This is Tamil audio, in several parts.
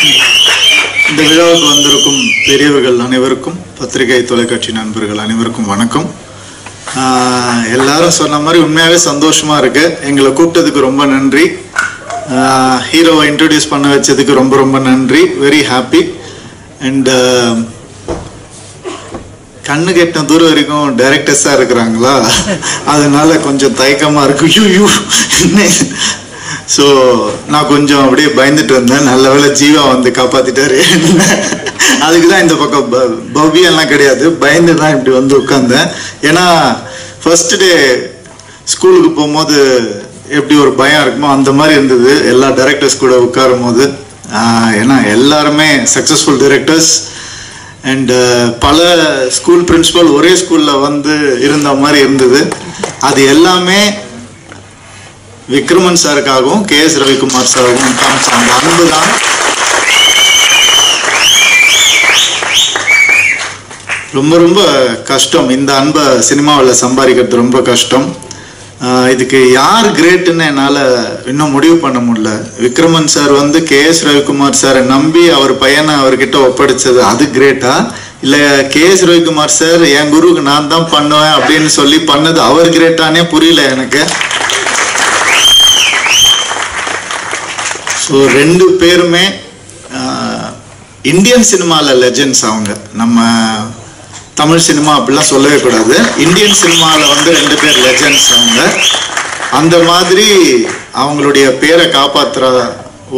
இந்த விழாவுக்கு வந்திருக்கும் பெரியவர்கள் அனைவருக்கும், பத்திரிகை தொலைக்காட்சி நண்பர்கள் அனைவருக்கும் வணக்கம். எல்லாரும் சொன்ன மாதிரி உண்மையாகவே சந்தோஷமாக இருக்குது. எங்களை கூப்பிட்டதுக்கு ரொம்ப நன்றி. ஹீரோவை இன்ட்ரடியூஸ் பண்ண வச்சதுக்கு ரொம்ப ரொம்ப நன்றி. Very happy. அண்ட் கண்ணு கெட்ட தூரம் வரைக்கும் டைரக்டர்ஸாக இருக்கிறாங்களா, அதனால கொஞ்சம் தயக்கமாக இருக்கு. ஸோ நான் கொஞ்சம் அப்படியே பயந்துட்டு இருந்தேன். நல்ல வேளை ஜீவா வந்து காப்பாற்றிட்டாரு. அதுக்கு தான் இந்த பக்கம் பவ்யெல்லாம் கிடையாது, பயந்து தான் இப்படி வந்து உட்காந்தேன். ஏன்னா ஃபர்ஸ்ட் டே ஸ்கூலுக்கு போகும்போது எப்படி ஒரு பயம் இருக்குமோ அந்த மாதிரி இருந்தது எல்லா டைரக்டர்ஸ் கூட உட்காரும் போது. ஏன்னா எல்லாருமே சக்ஸஸ்ஃபுல் டைரக்டர்ஸ் அண்ட் பல ஸ்கூல் பிரின்சிபல் ஒரே ஸ்கூலில் வந்து இருந்த மாதிரி இருந்தது. அது எல்லாமே விக்ரமன் சாருக்காகவும் KS ரவிக்குமார் சாருக்கும் காமிச்சாங்க. அன்பு தான். ரொம்ப ரொம்ப கஷ்டம். இந்த அன்பை சினிமாவில் சம்பாதிக்கிறது ரொம்ப கஷ்டம். இதுக்கு யார் கிரேட்டுன்னு என்னால் இன்னும் முடிவு பண்ண முடியல. விக்ரமன் சார் வந்து KS ரவிக்குமார் சாரை நம்பி அவர் பையனை அவர்கிட்ட ஒப்படைச்சது அது கிரேட்டா, இல்லை KS ரவிக்குமார் சார் என் குருவுக்கு நான் தான் பண்ணுவேன் அப்படின்னு சொல்லி பண்ணது அவர் கிரேட்டானே புரியல எனக்கு. ஸோ ரெண்டு பேருமே இந்தியன் சினிமாவில் லெஜெண்ட்ஸ். அவங்க நம்ம தமிழ் சினிமா அப்படிலாம் சொல்லவே கூடாது. இந்தியன் சினிமாவில் வந்து ரெண்டு பேர் லெஜெண்ட்ஸ். அவங்க அந்த மாதிரி அவங்களுடைய பேரை காப்பாற்றுற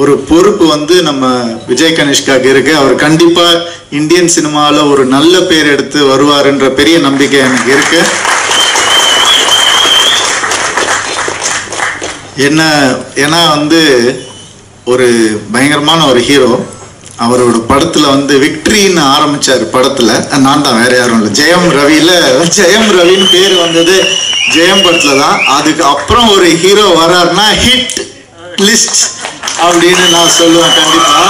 ஒரு பொறுப்பு வந்து நம்ம விஜய் கணேஷ்காக்கு இருக்கு. அவர் கண்டிப்பாக இந்தியன் சினிமாவில் ஒரு நல்ல பேர் எடுத்து வருவாருன்ற பெரிய நம்பிக்கை எனக்கு இருக்கு. ஏன்னா வந்து ஒரு பயங்கரமான ஒரு ஹீரோ. அவரோட படத்தில் வந்து விக்ட்ரின்னு ஆரம்பித்தார். படத்தில் நான் தான், வேற யாரும் இல்லை. ஜெயம் ரவின்னு பேர் வந்தது ஜெயம் படத்தில் தான். அதுக்கு அப்புறம் ஒரு ஹீரோ வர்றாருன்னா ஹிட் லிஸ்ட் அப்படின்னு நான் சொல்லுவேன். கண்டிப்பாக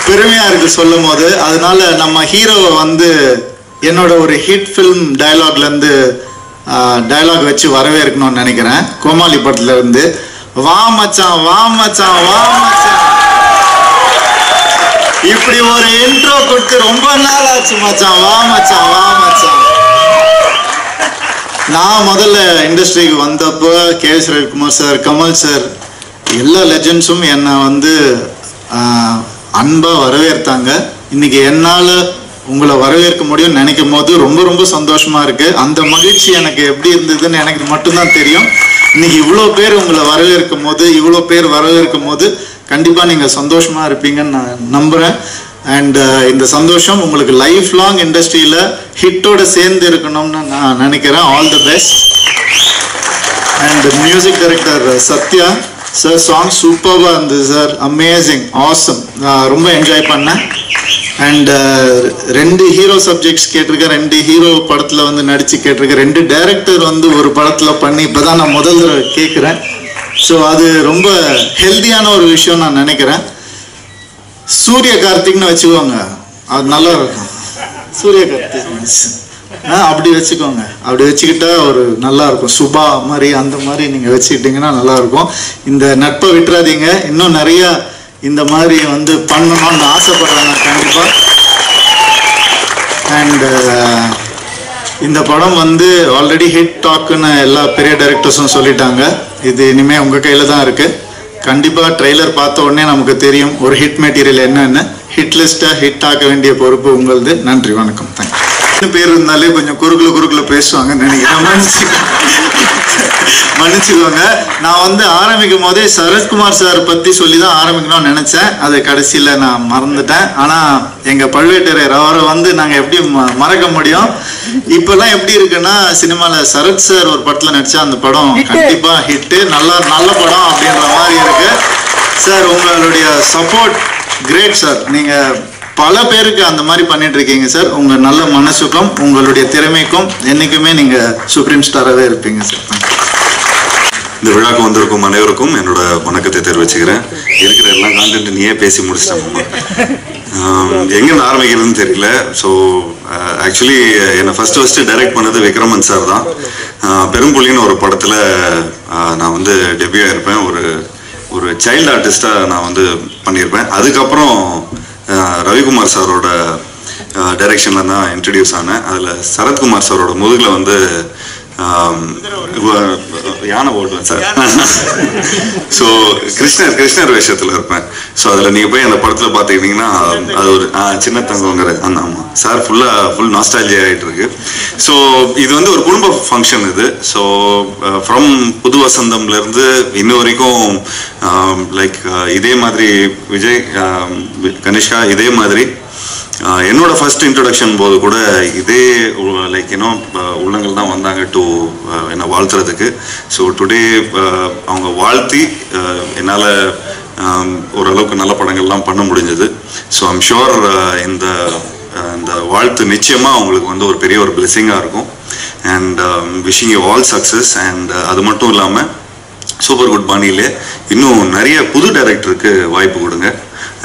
பெருமையாக இருக்குது சொல்லும் போது. அதனால நம்ம ஹீரோவை வந்து என்னோட ஒரு ஹிட் ஃபில்ம் டைலாக்லேருந்து டைலாக் வச்சு வரவேற்கணும்னு நினைக்கிறேன். கோமாளி படத்துல இருந்து, வா மச்சான் வா மச்சான் வா மச்சான், இப்படி ஒரு இன்ட்ரோ கொடுத்து ரொம்ப நாள் ஆச்சு மச்சான், வா மச்சான் வா மச்சான். நான் முதல்ல இண்டஸ்ட்ரிக்கு வந்தப்போ KS Ravikumar sir, Kamal sir, எல்லா லெஜெண்ட்ஸும் என்னை வந்து அன்பாக வரவேற்றாங்க. இன்னைக்கு என்னால் உங்களை வரவேற்க முடியும்னு நினைக்கும் போது ரொம்ப ரொம்ப சந்தோஷமா இருக்கு. அந்த மகிழ்ச்சி எனக்கு எப்படி இருந்ததுன்னு எனக்கு மட்டும்தான் தெரியும். இன்னைக்கு இவ்வளோ பேர் உங்களை வரவேற்கும் போது, இவ்வளோ பேர் வரவேற்கும் போது கண்டிப்பாக நீங்கள் சந்தோஷமாக இருப்பீங்கன்னு நான் நம்புகிறேன். அண்ட் இந்த சந்தோஷம் உங்களுக்கு லைஃப் லாங் இண்டஸ்ட்ரியில் ஹிட்டோட சேர்ந்து இருக்கணும்னு நான் நினைக்கிறேன். All the best. And music director Sathya sir, song சூப்பராக இருந்தது சார். Amazing, awesome. ரொம்ப என்ஜாய் பண்ணேன். அண்ட் ரெண்டு ஹீரோ சப்ஜெக்ட்ஸ் கேட்டிருக்கேன். ரெண்டு ஹீரோ படத்தில் வந்து நடித்து கேட்டிருக்கேன். ரெண்டு டைரக்டர் வந்து ஒரு படத்தில் பண்ணி இப்போ தான் நான் முதல் தடவை கேட்குறேன். ஸோ அது ரொம்ப ஹெல்த்தியான ஒரு விஷயம் நான் நினைக்கிறேன். சூரிய கார்த்திக்னு வச்சுக்கோங்க, அது நல்லா இருக்கும். சூரிய கார்த்திக் அப்படி வச்சுக்கோங்க. அப்படி வச்சுக்கிட்டா ஒரு நல்லா இருக்கும். சுபா மாதிரி அந்த மாதிரி நீங்கள் வச்சுக்கிட்டிங்கன்னா நல்லா இருக்கும். இந்த நட்பை விட்டுறாதீங்க. இன்னும் நிறைய இந்த மாதிரி வந்து பண்ணணும்னு ஆசைப்படுறேன் கண்டிப்பாக. அண்ட் இந்த படம் வந்து ஆல்ரெடி ஹிட் டாக்குன்னு எல்லா பெரிய டைரக்டர்ஸும் சொல்லிட்டாங்க. இது இனிமேல் உங்கள் கையில் தான் இருக்குது. கண்டிப்பாக ட்ரெய்லர் பார்த்த உடனே நமக்கு தெரியும் ஒரு ஹிட் மெட்டீரியல் என்னன்னு. ஹிட் லிஸ்ட்டை ஹிட் ஆக்க வேண்டிய பொறுப்பு உங்களது. நன்றி, வணக்கம், தேங்க்யூ. பேர் இருந்தாலே கொஞ்சம் குறுக்குல பேசுவாங்கன்னு நினைக்கிறேன். மன்னிச்சுக்கோங்க. நான் வந்து ஆரம்பிக்கும் போதே சரத்குமார் சார் பற்றி சொல்லி தான் ஆரம்பிக்கணும்னு நினச்சேன். அது கடைசியில் நான் மறந்துட்டேன். ஆனால் எங்கள் பழுவேட்டரையர் அவரை வந்து நாங்கள் எப்படி மறக்க முடியும்? இப்போல்லாம் எப்படி இருக்குன்னா, சினிமாவில் சரத் சார் ஒரு படத்தில் நடித்தா அந்த படம் கண்டிப்பாக ஹிட்டு, நல்ல படம் அப்படின்ற மாதிரி இருக்கு. சார் உங்களுடைய சப்போர்ட் கிரேட் சார். நீங்கள் பல பேருக்கு அந்த மாதிரி பண்ணிட்டு இருக்கீங்க சார். உங்க நல்ல மனசுக்கும் உங்களுடைய திறமைக்கும் என்னைக்குமே நீங்க சுப்ரீம் ஸ்டாராகவே இருப்பீங்க சார். இந்த விழாக்கு வந்திருக்கும் அனைவருக்கும் என்னோட வணக்கத்தை தெரிவிச்சுக்கிறேன். இருக்கிற எல்லா கான்டென்ட் நீயே பேசி முடிச்சிட்டேன். எங்கேருந்து ஆரம்பிக்கிறதுன்னு தெரியல. ஸோ ஆக்சுவலி என்னை ஃபஸ்ட்டு டைரக்ட் பண்ணது விக்ரமன் சார் தான். பெரும்புலின்னு ஒரு படத்தில் நான் வந்து டெபியூ ஆகிருப்பேன். ஒரு ஒரு சைல்டு ஆர்டிஸ்டாக நான் வந்து பண்ணியிருப்பேன். அதுக்கப்புறம் ரவிக்குமார் சாரோட டைரக்ஷனில் தான் இன்ட்ரடியூஸ் ஆனேன். அதில் சரத்குமார் சாரோட முதுகில் வந்து யானை ஓட்டுவேன் சார். ஸோ கிருஷ்ணர் வேஷத்தில் இருப்பேன். ஸோ அதில் நீங்கள் போய் அந்த படத்தில் பார்த்துக்கிட்டிங்கன்னா அது ஒரு சின்ன தங்கங்கிற அந்த ஆமாம் சார் ஃபுல் நாஸ்டாலஜியா ஆகிட்டு இருக்கு. ஸோ இது வந்து ஒரு குடும்ப ஃபங்க்ஷன் இது. ஸோ ஃப்ரம் புது வசந்தம்லேருந்து இன்ன வரைக்கும் லைக் இதே மாதிரி விஜய் கனிஷ்கா இதே மாதிரி என்னோட ஃபர்ஸ்ட் இன்ட்ரொடக்ஷன் போது கூட இதே லைக் உள்ளங்கள் தான் வந்தாங்க டு என்னை வாழ்த்துறதுக்கு. ஸோ டுடே அவங்க வாழ்த்தி என்னால் ஓரளவுக்கு நல்ல படங்கள்லாம் பண்ண முடிஞ்சது. ஸோ ஐம் ஷுர் இந்த வாழ்த்து நிச்சயமாக அவங்களுக்கு வந்து ஒரு பெரிய ஒரு பிளெஸிங்காக இருக்கும். And wishing you all success. And அது மட்டும் இல்லாமல் சூப்பர் குட் பாணியிலே இன்னும் நிறைய புது டைரக்டருக்கு வாய்ப்பு கொடுங்க.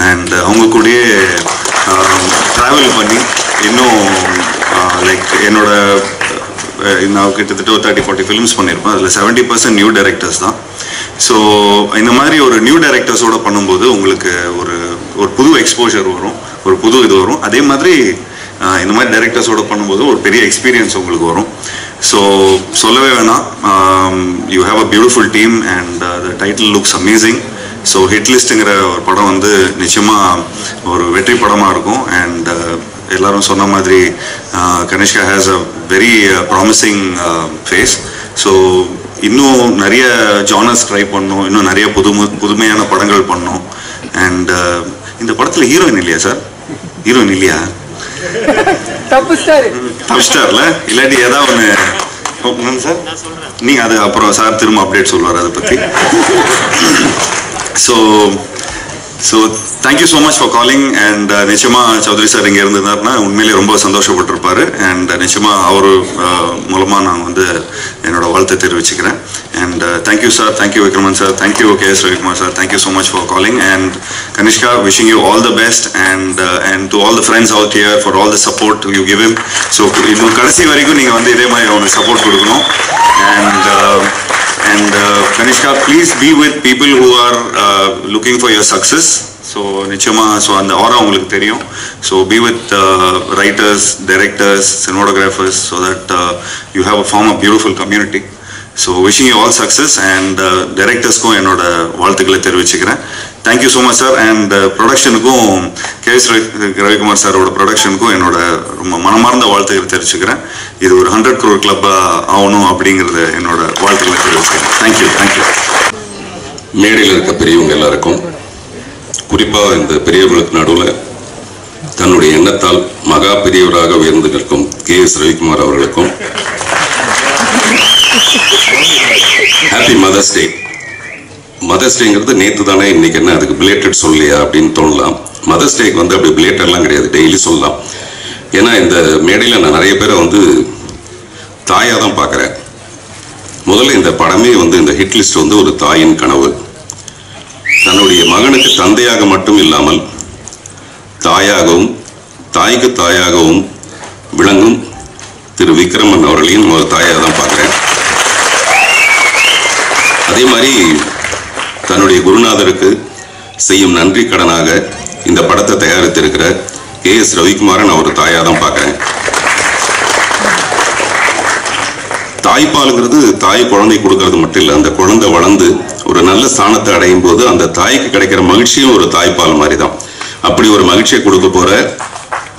அண்ட் அவங்க கூடயே ட்ராவல் பண்ணி இன்னும் லைக் என்னோட நான் கிட்டத்தட்ட ஒரு 30-40 ஃபிலிம்ஸ் பண்ணியிருப்பேன். அதில் 70% நியூ டைரக்டர்ஸ் தான். ஸோ இந்த மாதிரி ஒரு நியூ டைரக்டர்ஸோடு பண்ணும்போது உங்களுக்கு ஒரு புது எக்ஸ்போஷர் வரும், ஒரு புது இது வரும். அதே மாதிரி இந்த மாதிரி டைரக்டர்ஸோடு பண்ணும்போது ஒரு பெரிய எக்ஸ்பீரியன்ஸ் உங்களுக்கு வரும். ஸோ சொல்லவே வேணாம், you have a beautiful team and the title looks amazing. So ஹிட்லிஸ்ட்டுங்கிற ஒரு படம் வந்து நிச்சயமாக ஒரு வெற்றி படமாக இருக்கும். அண்ட் எல்லாரும் சொன்ன மாதிரி Kanishka has a very promising phase. So இன்னும் நிறைய ஜானர்ஸ் ட்ரை பண்ணணும், இன்னும் நிறைய புதுமையான படங்கள் பண்ணணும். அண்ட் இந்த படத்தில் ஹீரோயின் இல்லையா சார்? ஹீரோயின் இல்லையா? தப்பு ஸ்டார்ல இல்லாட்டி ஏதாவது ஒன்று சார் நீங்கள் அது அப்புறம் சார் திரும்ப அப்டேட் சொல்லுவார் அதை பற்றி. So thank you so much for calling. And நிச்சயமாக சௌத்ரி சார் இங்கே இருந்திருந்தாருன்னா உண்மையிலேயே ரொம்ப சந்தோஷப்பட்டிருப்பாரு. அண்ட் நிச்சயமாக அவர் மூலமாக நான் வந்து என்னோட வாழ்த்தை தெரிவிச்சுக்கிறேன். And thank you sir, thank you Vikraman sir, thank you KS Ravikumar sir, thank you so much for calling. And Kanishka, wishing you all the best. And to all the friends out here for all the support you give him. So இன்னும் கடைசி வரைக்கும் நீங்கள் வந்து இதே மாதிரி அவனுக்கு சப்போர்ட் கொடுக்கணும். And Kanishka, please be with people who are looking for your success. So நிச்சயமா அந்த ஆரா உங்களுக்கு தெரியும். So be with writers, directors, cinematographers so that you have a form of beautiful community. So wishing you all success. And directors-க்கும் என்னோட வாழ்த்துக்களை தெரிவிச்சுக்கிறேன். Thank you so much sir. And ப்ரொடக்ஷனுக்கும் KS Ravikumar சாரோட ப்ரொடக்ஷனுக்கும் என்னோட ரொம்ப மனமார்ந்த வாழ்த்துக்களை தெரிவிச்சுக்கிறேன். இது ஒரு 100 crore கிளப் ஆகணும் அப்படிங்கிறது என்னோட வாழ்த்துக்களை தெரிவிச்சுக்கிறேன். தேங்க்யூ. மேடையில் இருக்க பெரியவங்க எல்லாருக்கும், குறிப்பாக இந்த பெரியவர்களுக்கு நடுவில் தன்னுடைய எண்ணத்தால் மகா பெரியவராக உயர்ந்து நிற்கும் KS ரவிக்குமார் அவர்களுக்கும் ஹாப்பி மதர்ஸ் டே. மதர்ஸ் டேங்கிறது நேற்று தானே, இன்னைக்கு என்ன அதுக்கு பிலேட்டட் சொல்லியா அப்படின்னு தோணலாம். மதர்ஸ் டேக்கு வந்து அப்படி பிலேட்டட்லாம் கிடையாது, டெய்லி சொல்லலாம். ஏன்னா இந்த மேடையில் நான் நிறைய பேரை வந்து தாயாக தான் பார்க்குறேன். முதல்ல இந்த படமே வந்து இந்த ஹிட் லிஸ்ட் வந்து ஒரு தாயின் கனவு. தன்னுடைய மகனுக்கு தந்தையாக மட்டும் இல்லாமல் தாயாகவும் தாய்க்கு தாயாகவும் விளங்கும் திரு விக்ரமன் அவர்களையும் ஒரு தாயாக தான் பார்க்குறேன். அதே மாதிரி தன்னுடைய குருநாதருக்கு செய்யும் நன்றி கடனாக இந்த படத்தை தயாரித்திருக்கிற KS ரவிக்குமாரன் அவர் தாயாக தான் பார்க்குறேன். தாய்ப்பாலுங்கிறது தாய் குழந்தை கொடுக்கறது மட்டும் இல்லை, அந்த குழந்தை வளர்ந்து ஒரு நல்ல ஸ்தானத்தை அடையும் போது அந்த தாய்க்கு கிடைக்கிற மகிழ்ச்சியும் ஒரு தாய்ப்பால் மாதிரி தான். அப்படி ஒரு மகிழ்ச்சியை கொடுக்க போற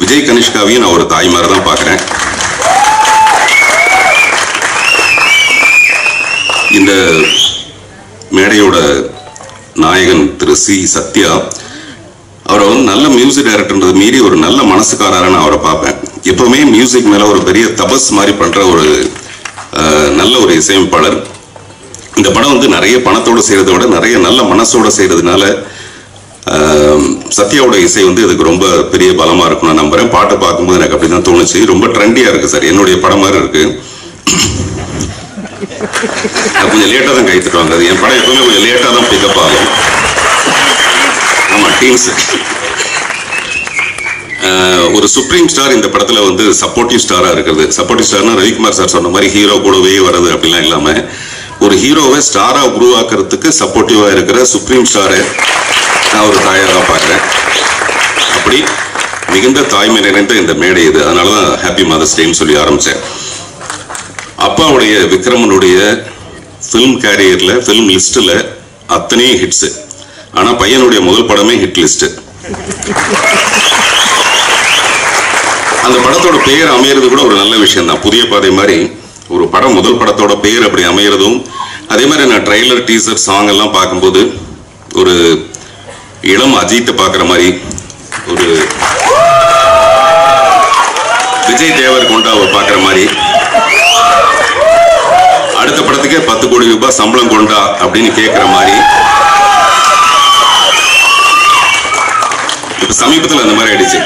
விஜய் கனிஷ்காவையும் நான் ஒரு தாய் மாதிரி தான் பார்க்குறேன். இந்த மேடையோட நாயகன் திரு C. சத்யா, அவரை வந்து நல்ல மியூசிக் டைரக்டர்ன்றது மீறி ஒரு நல்ல மனசுக்காரன்னு அவரை பார்ப்பேன். எப்பவுமே மியூசிக் மேல ஒரு பெரிய தபஸ் மாதிரி பண்ற ஒரு நல்ல ஒரு இசையமைப்பாளர். இந்த படம் வந்து நிறைய பணத்தோட செய்யறதை விட நிறைய நல்ல மனசோட செய்யறதுனால சத்யாவோட இசை வந்து இதுக்கு ரொம்ப பெரிய பலமா இருக்கும் நான் நம்புறேன். பாட்டை பார்க்கும்போது எனக்கு அப்படிதான் தோணுச்சு. ரொம்ப ட்ரெண்டியா இருக்கு சார், என்னுடைய படம் மாதிரி இருக்கு. கொஞ்சம் லேட்டா தான் கைத்துட்டு அது என் படம் எப்பவுமே கொஞ்சம் லேட்டா தான் பிக்கப் ஆகும். ஆமா, டீம்ஸ் ஒரு சுப்ரீம் ஸ்டார் இந்த படத்துல வந்து சப்போர்ட்டிவ் ஸ்டாரா இருக்கிறது. சப்போர்ட்டிவ் ஸ்டார்னா ரவிக்குமார் சார் சொன்ன மாதிரி ஹீரோ கூடவே வர்றது அப்படிலாம் இல்லாம ஒரு ஹீரோவை ஸ்டாரா உருவாக்குறதுக்கு சப்போர்ட்டிவா இருக்கிற சுப்ரீம் ஸ்டாரை நான் ஒரு தாயாக பார்க்கிறேன். அப்படி மிகுந்த தாய்மை நிறைந்த இந்த மேடை இது. அதனாலதான் ஹாப்பி மதர்ஸ் டேன்னு சொல்லி ஆரம்பிச்சேன். அப்பாவுடைய விக்ரமனுடைய ஃபிலிம் கேரியர்ல ஃபிலிம் லிஸ்ட்ல அத்தனையும் ஹிட்ஸ். ஆனா பையனுடைய முதல் படமே ஹிட் லிஸ்ட். அந்த படத்தோட பெயர் அமையிறது கூட ஒரு நல்ல விஷயம் தான். புதிய பாதை மாதிரி ஒரு படம் முதல் படத்தோட பெயர் அப்படி அமையிறதும், அதே மாதிரி நான் ட்ரெய்லர் டீசர் சாங் எல்லாம் பார்க்கும்போது ஒரு இளம் அஜித்தை பார்க்குற மாதிரி, ஒரு விஜய் தேவர் கொண்டாவை பார்க்குற மாதிரி, அடுத்த படத்துக்கே 10 கோடி ரூபாய் சம்பளம் கொண்டா அப்படின்னு கேட்குற மாதிரி. இப்ப சமீபத்தில் அந்த மாதிரி ஆயிடுச்சு.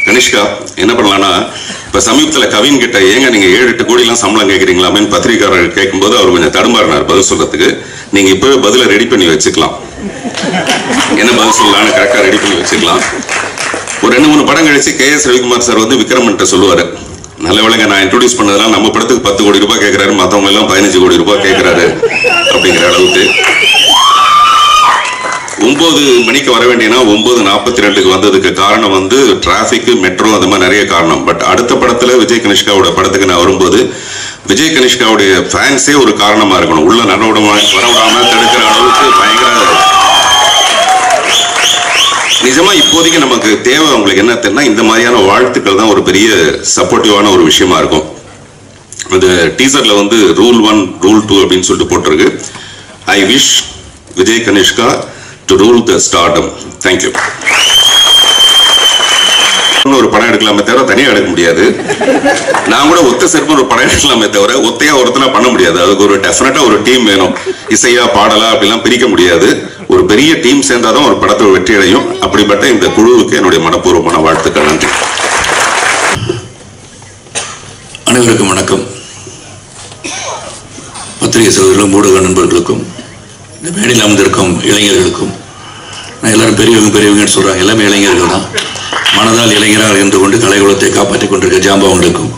கனிஷ்கா என்ன பண்ணலாம்னா, இப்ப சமீபத்தில் கவின் கிட்ட ஏங்க நீங்க 7-8 கோடிலாம் சம்பளம் கேட்குறீங்களாமேன்னு பத்திரிகையாளர் கேட்கும்போது அவர் கொஞ்சம் தடுமாறினார் பதில் சொல்றதுக்கு. நீங்க இப்பவே பதில ரெடி பண்ணி வச்சுக்கலாம், என்ன பதில் சொல்லலாம்னு கரெக்டா ரெடி பண்ணி வச்சுக்கலாம். ஒரு 2-3 படம் கழிச்சு KS ரவிக்குமார் சார் வந்து விக்ரமன்ட்ட சொல்லுவாரு, நல்ல வேளைங்க நான் இன்ட்ரோடியூஸ் பண்ணதுனால நம்ம படத்துக்கு 10 கோடி ரூபாய் கேட்கிறாரு, மற்றவங்க எல்லாம் 15 கோடி ரூபாய் கேட்கிறாரு அப்படிங்கிற அளவுக்கு. 9 மணிக்கு வர வேண்டியனா 9:42 வந்ததுக்கு காரணம் வந்து டிராபிக், மெட்ரோ, அது மாதிரி நிறைய காரணம். பட் அடுத்த படத்துல விஜய் கனிஷ்காவோட படத்துக்கு நான் வரும்போது விஜய் கனிஷ்காவுடைய ஃபேன்ஸே ஒரு காரணமா இருக்கணும், உள்ள வரவிடாம தடுக்கிற அளவுக்கு பயங்கர. நிஜமா இப்போதைக்கு நமக்கு தேவை அவங்களுக்கு என்ன தெரியும்னா, இந்த மாதிரியான வாழ்த்துக்கள் தான் ஒரு பெரிய சப்போர்ட்டிவான ஒரு விஷயமா இருக்கும். அந்த டீசர்ல வந்து ரூல் 1 ரூல் 2 அப்படின்னு சொல்லிட்டு போட்டிருக்கு. I wish Vijay Kanishka to rule the stardom. Thank you. ஒரு படம் எடுக்கலாமே தவிர தனியாக எடுக்க முடியாது. நான் கூட ஒத்த செருப்பு ஒரு படம் எடுக்கலாமே தவிர ஒத்தையா ஒருத்தனா பண்ண முடியாது. அதுக்கு ஒரு டெஃபினட்டா ஒரு டீம் வேணும். இசையா பாடலா அப்படிலாம் பிரிக்க முடியாது. ஒரு பெரிய டீம் சேர்ந்தாதான் ஒரு படத்தை வெற்றி அடையும். அப்படிப்பட்ட இந்த குழுவுக்கு என்னுடைய மனப்பூர்வமான வாழ்த்துக்கள். நன்றி. அனைவருக்கும் வணக்கம். பத்திரிகை சகோதரர்களும் ஊடக நண்பர்களுக்கும் இந்த மேடையில் அமர்ந்திருக்கும் இளைஞர்களுக்கும், நான் எல்லாரும் பெரியவங்கன்னு சொல்றாங்க, எல்லாமே இளைஞர்கள் தான். மனதால் இளைஞராக இருந்து கொண்டு கலைக்குலத்தை காப்பாற்றிக் கொண்டிருக்க ஜாம்பவங்களுக்கும்,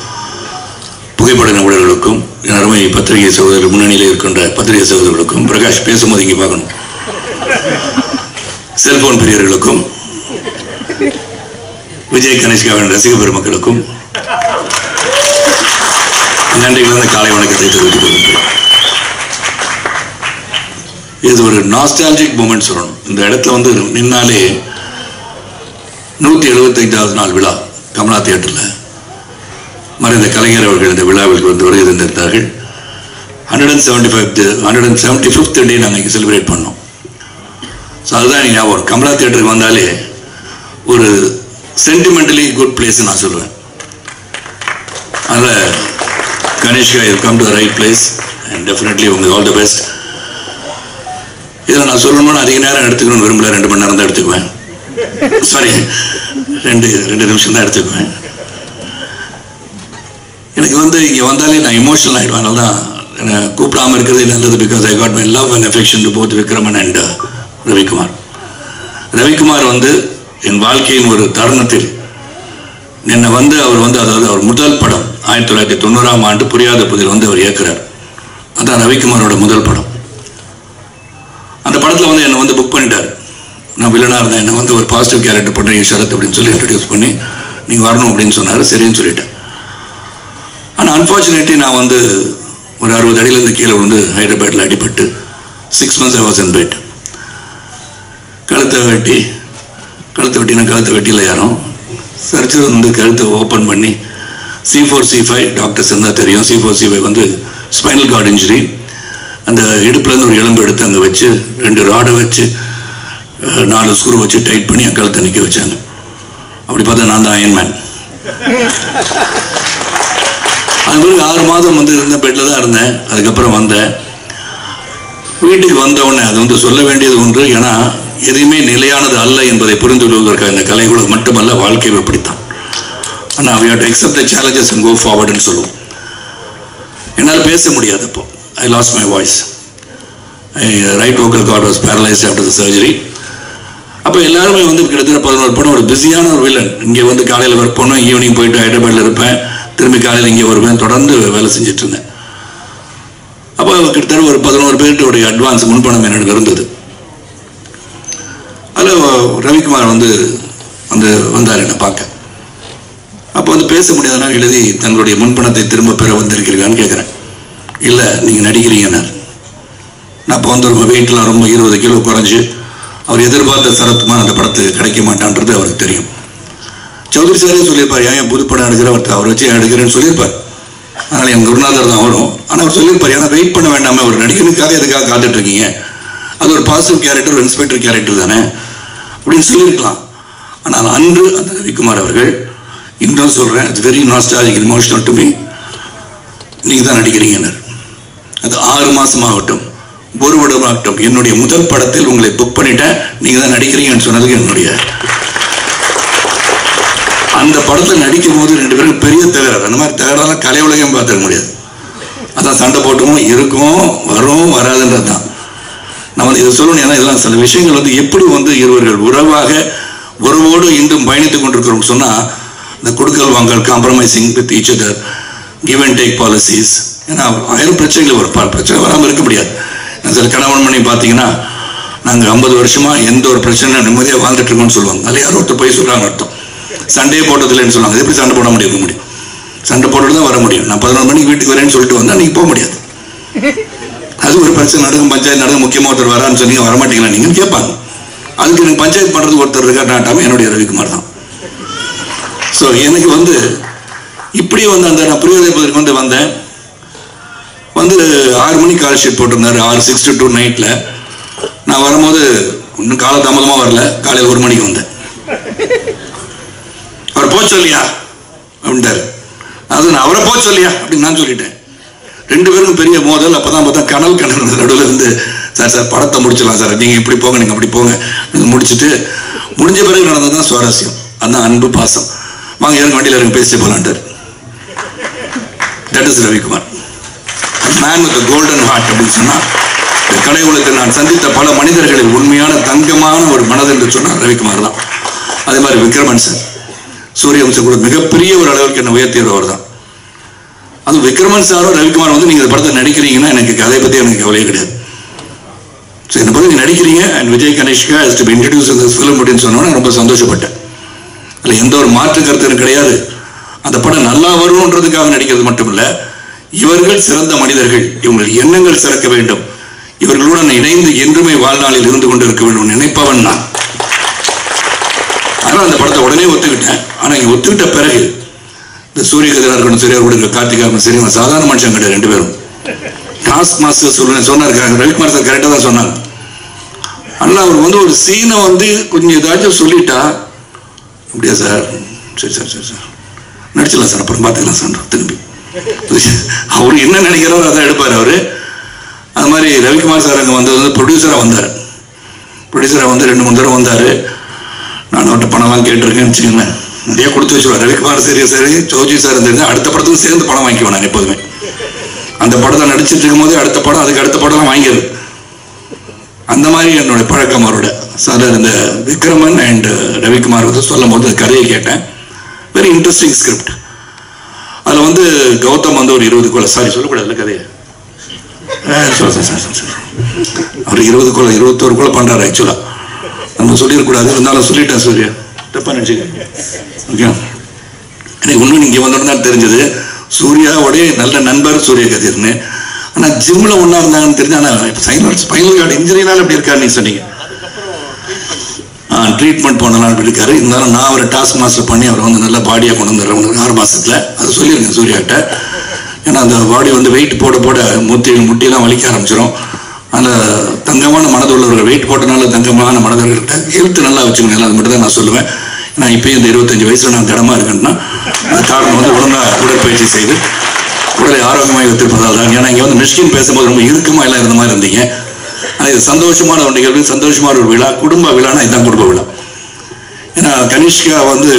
புகைப்பட நிபுணர்களுக்கும், அருமை பத்திரிகை சகோதரர் முன்னணியில் இருக்கின்ற பத்திரிகை சகோதரர்களுக்கும், பிரகாஷ் பேசும்போது இங்கே பார்க்கணும், செல்போன் பிரியர்களுக்கும், விஜய் கனிஷ்காவின் ரசிக பெருமக்களுக்கும் நன்றி கலந்த காலை வணக்கத்தை தெரிவித்துக் கொள்கின்றேன். இது ஒரு நாஸ்டாலஜிக் மூமெண்ட் சொல்லணும். இந்த இடத்துல வந்து நின்னாலே 175வது நாள் விழா கமலா தியேட்டரில் மறைந்த கலைஞர் அவர்கள் இந்த விழாவிற்கு வந்து வருகை தந்திருந்தார்கள். 175th டே நாங்கள் இங்கே செலிப்ரேட் பண்ணோம். ஸோ அதுதான் நீங்கள் ஞாபகம். கமலா தியேட்டருக்கு வந்தாலே ஒரு சென்டிமெண்டலி குட் பிளேஸ் நான் சொல்லுவேன். அதில் Kanishka, you come to the right place and definitely உங்களுக்கு ஆல் தி பெஸ்ட். இதில் நான் சொல்லணும்னு அதிக நேரம் எடுத்துக்கணும்னு விரும்பல. 2 மணி நேரம் தான் எடுத்துக்குவேன். சாரி, 2 நிமிஷம் தான் எடுத்துக்குவேன். எனக்கு வந்து இங்கே வந்தாலே நான் இமோஷனல் ஆகிடுவேன். அதனால தான் என்னை கூப்பிடாமல் இருக்கிறது நல்லது. Because I got my love and affection to both Vikraman and Ravikumar. Ravikumar வந்து என் வாழ்க்கையின் ஒரு தருணத்தில் என்னை வந்து அவர் வந்து, அதாவது அவர் முதல் படம் 1990ஆம் ஆண்டு புரியாத புதில் வந்து அவர் இயக்குறார். அதான் ரவிக்குமாரோட முதல் படம். அந்த படத்தில் வந்து என்னை வந்து புக் பண்ணிட்டார். நான் வில்லனாக இருந்தேன். என்னை வந்து ஒரு பாசிட்டிவ் கேரக்டர் பண்ணுறீங்க ஷரத் அப்படின்னு சொல்லி இன்ட்ரடியூஸ் பண்ணி நீங்கள் வரணும் அப்படின்னு சொன்னார். சரின்னு சொல்லிட்டேன். ஆனால் அன்ஃபார்ச்சுனேட்லி நான் வந்து ஒரு 60 அடியிலேருந்து கீழே வந்து ஹைதராபாத்தில் அடிபட்டு 6 months I was in bed. கழுத்தை வெட்டியில் யாரும் சர்ச்சர் வந்து கழுத்தை ஓப்பன் பண்ணி C4 C5 டாக்டர்ஸ் இருந்தால் தெரியும். C4 C5 வந்து ஸ்பைனல் கார்டு இன்ஜுரி. அந்த இடுப்புலேருந்து ஒரு எலும்பு எடுத்து அங்கே வச்சு 2 ராடை வச்சு 4 ஸ்க்ரூ வச்சு டைட் பண்ணி என் கழுத்தை நிற்க வச்சாங்க. அப்படி பார்த்தா நான் தான் அயன்மேன். அது பிறகு 6 மாதம் வந்து இருந்த பெட்டில் தான் இருந்தேன். அதுக்கப்புறம் வந்தேன். வீட்டுக்கு வந்தவுடனே அது வந்து சொல்ல வேண்டியது ஒன்று. ஏன்னா எதுவுமே நிலையானது அல்ல என்பதை புரிந்து கொள்வதற்காக இந்த கலைகளுக்கு மட்டுமல்ல, வாழ்க்கையும் எப்படித்தான். ஆனால் we have to accept the challenges and go forward ன்னு சொல்லுவோம். என்னால் பேச முடியாது. அப்போ I lost my voice. Right vocal cord was paralyzed after the surgery. அப்போ எல்லாருமே வந்து கிட்டத்தட்ட 11 படம் ஒரு பிஸியான ஒரு வில்லன். இங்கே வந்து காலையில் ஒர்க் பண்ணோம், ஈவினிங் போயிட்டு ஹைதராபாத்தில் இருப்பேன், திரும்பி காலையில் இங்கே வருவேன், தொடர்ந்து வேலை செஞ்சுட்டு இருந்தேன். அப்போ அப்போ கிட்டத்தட்ட ஒரு 11 பேருடைய அட்வான்ஸ் முன்பணம் என்னிடம் இருந்தது. அதில் ரவிக்குமார் வந்து வந்தார் என்னை பார்க்க. அப்போ வந்து பேச முடியாதனால எழுதி தங்களுடைய முன்பணத்தை திரும்ப பெற வந்திருக்கிறீங்களான்னு கேட்குறேன். இல்லை, நீங்கள் நடிக்கிறீங்கன்னார். நான் இப்போ வந்து ரொம்ப வெயிட்லாம் ரொம்ப 20 கிலோ குறைஞ்சி அவர் எதிர்பார்த்த சரத்குமார் அந்த படத்துக்கு கிடைக்க மாட்டான்றது அவருக்கு தெரியும். சௌத்ரி சாரே சொல்லியிருப்பார், ஏன் புது படம் எடுக்கிறவர் அவர் வச்சு எடுக்கிறேன்னு சொல்லியிருப்பார். அதனால் என் குருநாதர் தான் வரும். ஆனால் அவர் சொல்லியிருப்பார், ஏன்னா வெயிட் பண்ண வேண்டாமல் ஒரு நடிகனுக்காக எதுக்காக காத்துட்டு இருக்கீங்க, அது ஒரு பாசிட்டிவ் கேரக்டர், ஒரு இன்ஸ்பெக்டர் கேரக்டர் தானே அப்படின்னு சொல்லியிருக்கலாம். ஆனால் அன்று அந்த ரவிக்குமார் அவர்கள், இன்னும் சொல்கிறேன், it's very nostalgic emotional to me, நீங்கள் தான் நடிக்கிறீங்கன்னார். அது 6 மாதம் ஆகட்டும், 1 வருடம் ஆகட்டும், என்னுடைய முதல் படத்தில் உங்களை புக் பண்ணிட்டேன், நீங்கள் தான் நடிக்கிறீங்கன்னு சொன்னதுக்கு என்னுடைய அந்த படத்தில் நடிக்கும் போது 2 பேரும் பெரிய தகராறு. அந்த மாதிரி தகராறுலாம் கலை உலகம் பார்த்துக்க முடியாது. அதான் சண்டை போட்டோம், இருக்கும், வரும், வராதுன்றது தான். நான் வந்து இதை சொல்லணும். ஏன்னா இதெல்லாம் சில விஷயங்கள் வந்து எப்படி வந்து இருவர்கள் உறவாக உறவோடு இன்றும் பயணித்துக் கொண்டிருக்கிறோம் சொன்னால், இந்த கொடுக்கல் வாங்கல், compromising with each other, give and take policies. ஏன்னா 1000 பிரச்சனைகள் ஒரு பிரச்சனை வராமல் இருக்க முடியாது. சில கணவன் மணி பார்த்தீங்கன்னா, நாங்கள் 50 வருஷமாக எந்த ஒரு பிரச்சனை நிம்மதியாக வாழ்ந்துட்டு இருக்கோம்னு சொல்லுவாங்க. அதில் யாரோ ஒருத்தர் போய் சொல்கிறாங்க அர்த்தம். சண்டையே போட்டதில்லைன்னு சொல்லுவாங்க. எப்படி சண்டை போட முடியும்? சண்டை போட்டுட்டு தான் வர முடியும். நான் 11 மணிக்கு வீட்டுக்கு வரேன்னு சொல்லிட்டு வந்தால் நீங்கள் போக முடியாது. அது ஒரு பிரச்சனை நடக்கும், பஞ்சாயத்து நடக்கும், முக்கியமாக ஒருத்தர் வரான்னு சொன்னீங்க, வரமாட்டீங்களா நீங்கள் கேட்பாங்க. அதுக்கு எனக்கு பஞ்சாயத்து பண்ணுறதுக்கு ஒருத்தர் இருக்கார், நாட்டாமல் என்னுடைய ரவிக்குமார் தான். ஸோ எனக்கு வந்து இப்படி வந்து அந்த நான் பிரியோதயப்பதற்கு வந்து வந்தேன். வந்து 6 மணிக்கு கால் ஷீட் போட்டிருந்தாரு, 6:62 நைட்டில். நான் வரும்போது இன்னும் காலதாமதமாக வரல, காலையில் 1 மணிக்கு வந்தேன். அவர் போச்சு சொல்லியா அப்படின்ட்டாரு. அது நான் அவரை போச்சு சொல்லியா அப்படின்னு நான் சொல்லிட்டேன். 2 பேருக்கும் பெரிய மோதல். அப்பதான் பார்த்தா கனல் நடுவில் இருந்து, சார் படத்தை முடிச்சிடலாம் சார், நீங்க இப்படி போங்க, நீங்க அப்படி போங்க, முடிச்சுட்டு முடிஞ்ச பிறகு நடந்ததுதான் சுவாரஸ்யம். அதான் அன்பு, பாசம். வாங்க இறங்க, வண்டியில் இறங்க, பேசிட்டு போலான்ட்டார். That is Ravikumar, man with golden heart அப்படின்னு சொன்னா, இந்த கலை உலகத்தில் நான் சந்தித்த பல மனிதர்களில் உண்மையான தங்கமான ஒரு மனது என்று சொன்னார் ரவிக்குமார் தான். அதே மாதிரி விக்ரமன் சார், சூரியவம்சம் கூட மிகப்பெரிய ஒரு அளவுக்கு என்ன உயர்த்தியவர் தான். அது விக்ரமன் சாரோ ரவிக்குமார் வந்து நீங்க இந்த படத்தை நடிக்கிறீங்கன்னா எனக்கு அதை பத்தி எனக்கு கவலையே கிடையாது. இந்த படம் நீங்க நடிக்கிறீங்க and Vijay Kanishka has to be introduced in this film அப்படின்னு சொன்னோன்னா ரொம்ப சந்தோஷப்பட்டேன். அதில் எந்த ஒரு மாற்று கருத்து எனக்கு கிடையாது. அந்த படம் நல்லா வரும்ன்றதுக்காக நடிக்கிறது மட்டும் இல்ல, இவர்கள் சிறந்த மனிதர்கள், இவங்கள் எண்ணங்கள் சிறக்க வேண்டும், இவர்களுடன் இணைந்து என்றுமே வாழ்நாளில் இருந்து கொண்டு இருக்க வேண்டும் நினைப்பவன் நான். ஆனால் அந்த படத்தை உடனே ஒத்துக்கிட்டேன். ஆனால் இங்கே ஒத்துக்கிட்ட பிறகு இந்த சூரிய கதிராக இருக்கணும், சரியா கொடுக்க கார்த்திகாவும் சரி, சாதாரண மனுஷன் கிடையாது 2 பேரும். டாஸ்க் மாஸ்டர் சொன்னார் ரவிக்குமார் சார், கரெக்டாக தான் சொன்னாங்க. ஆனால் அவர் வந்து ஒரு சீனை வந்து கொஞ்சம் ஏதாச்சும் சொல்லிட்டா, அப்படியா சார், சரி சார் சரி சார் நடிச்சிடலாம் சார், அப்புறம் பார்த்துக்கலாம் சார், திரும்பி அவர் என்ன நினைக்கிறாரோ அதான் எடுப்பார் அவரு. அது மாதிரி ரவிக்குமார் சார் அங்கே வந்தது வந்து ப்ரொடியூசராக வந்தார். ப்ரொடியூசராக வந்து 2-3 தடவை வந்தார். நான் அவர்கிட்ட பணம்லாம் கேட்டிருக்கேன்னு வச்சுக்கோங்களேன், நிறைய கொடுத்து வச்சுருவார். ரவிக்குமார் சரி சரி சௌஜி சார் இருந்தது, அடுத்த படத்துக்கும் சேர்ந்து பணம் வாங்கிக்குவேன் நான் எப்போதுமே. அந்த படத்தை நடிச்சிட்டு இருக்கும் போது அடுத்த படம், அதுக்கு அடுத்த படம்லாம் வாங்கிடுது. அந்த மாதிரி என்னுடைய பழக்கம் அவரோட. சார் இந்த விக்ரமன் அண்ட் ரவிக்குமார் வந்து சொல்லும் போது கதையை கேட்டேன். Very interesting script. அதில் வந்து கௌதம் வந்து ஒரு 20 கொலை, சாரி சொல்லக்கூடாதுல்ல கதையை, அவர் 20 கொலை 21 கொலை பண்றாரு. ஆக்சுவலா நம்ம சொல்லிடக்கூடாது, இருந்தாலும் சொல்லிட்டேன். சூர்யா தப்பா நினைச்சுக்க. ஓகே, எனக்கு ஒன்றும் இங்கே வந்தோன்னு தான் தெரிஞ்சது சூர்யாவோடைய நல்ல நண்பர் சூரிய கதிர்னு. ஆனால் ஜிம்ல ஒன்றா இருந்தாங்கன்னு தெரிஞ்சு. ஆனால் ஸ்பைனல் கார்டு இன்ஜுரினால அப்படி இருக்காரு நீங்க சொன்னீங்க. ட்ரீட்மெண்ட் போனாலும் அப்படி இருக்காரு. இருந்தாலும் நான் அவரை டாஸ்க் மாஸ்டர் பண்ணி அவரை வந்து நல்லா பாடியாக கொண்டு வந்துடுறேன் 6 மாசத்துல. அதை சொல்லியிருக்கேன் சூர்யாட்ட. ஏன்னா அந்த பாடி வந்து வெயிட் போட போட முட்டியெல்லாம் வலிக்க ஆரம்பிச்சிடும். அதில் தங்கமான மனதுள்ளவர்கள், வெயிட் போட்டனால தங்கமான மனதர்கள்ட்ட ஹெல்த் நல்லா வச்சுக்கணும். அது மட்டும் தான் நான் சொல்லுவேன். நான் இப்போயும் இந்த 25 வயசுல நான் திடமா இருக்கேன்னா அது காரணம் வந்து ஒழுங்காக உடற்பயிற்சி செய்து உடலை ஆரோக்கியமாக வைத்திருப்பதால் தான். ஏன்னா இங்கே வந்து மிஷ்கின் பேசும்போது ரொம்ப இறுக்கமாக எல்லாம் இருந்த மாதிரி இருந்தீங்க. ஆனால் இது சந்தோஷமான ஒரு நிகழ்வு, சந்தோஷமான ஒரு விழா, குடும்ப விழானா இதுதான் குடும்ப விழா. ஏன்னா கனிஷ்கா வந்து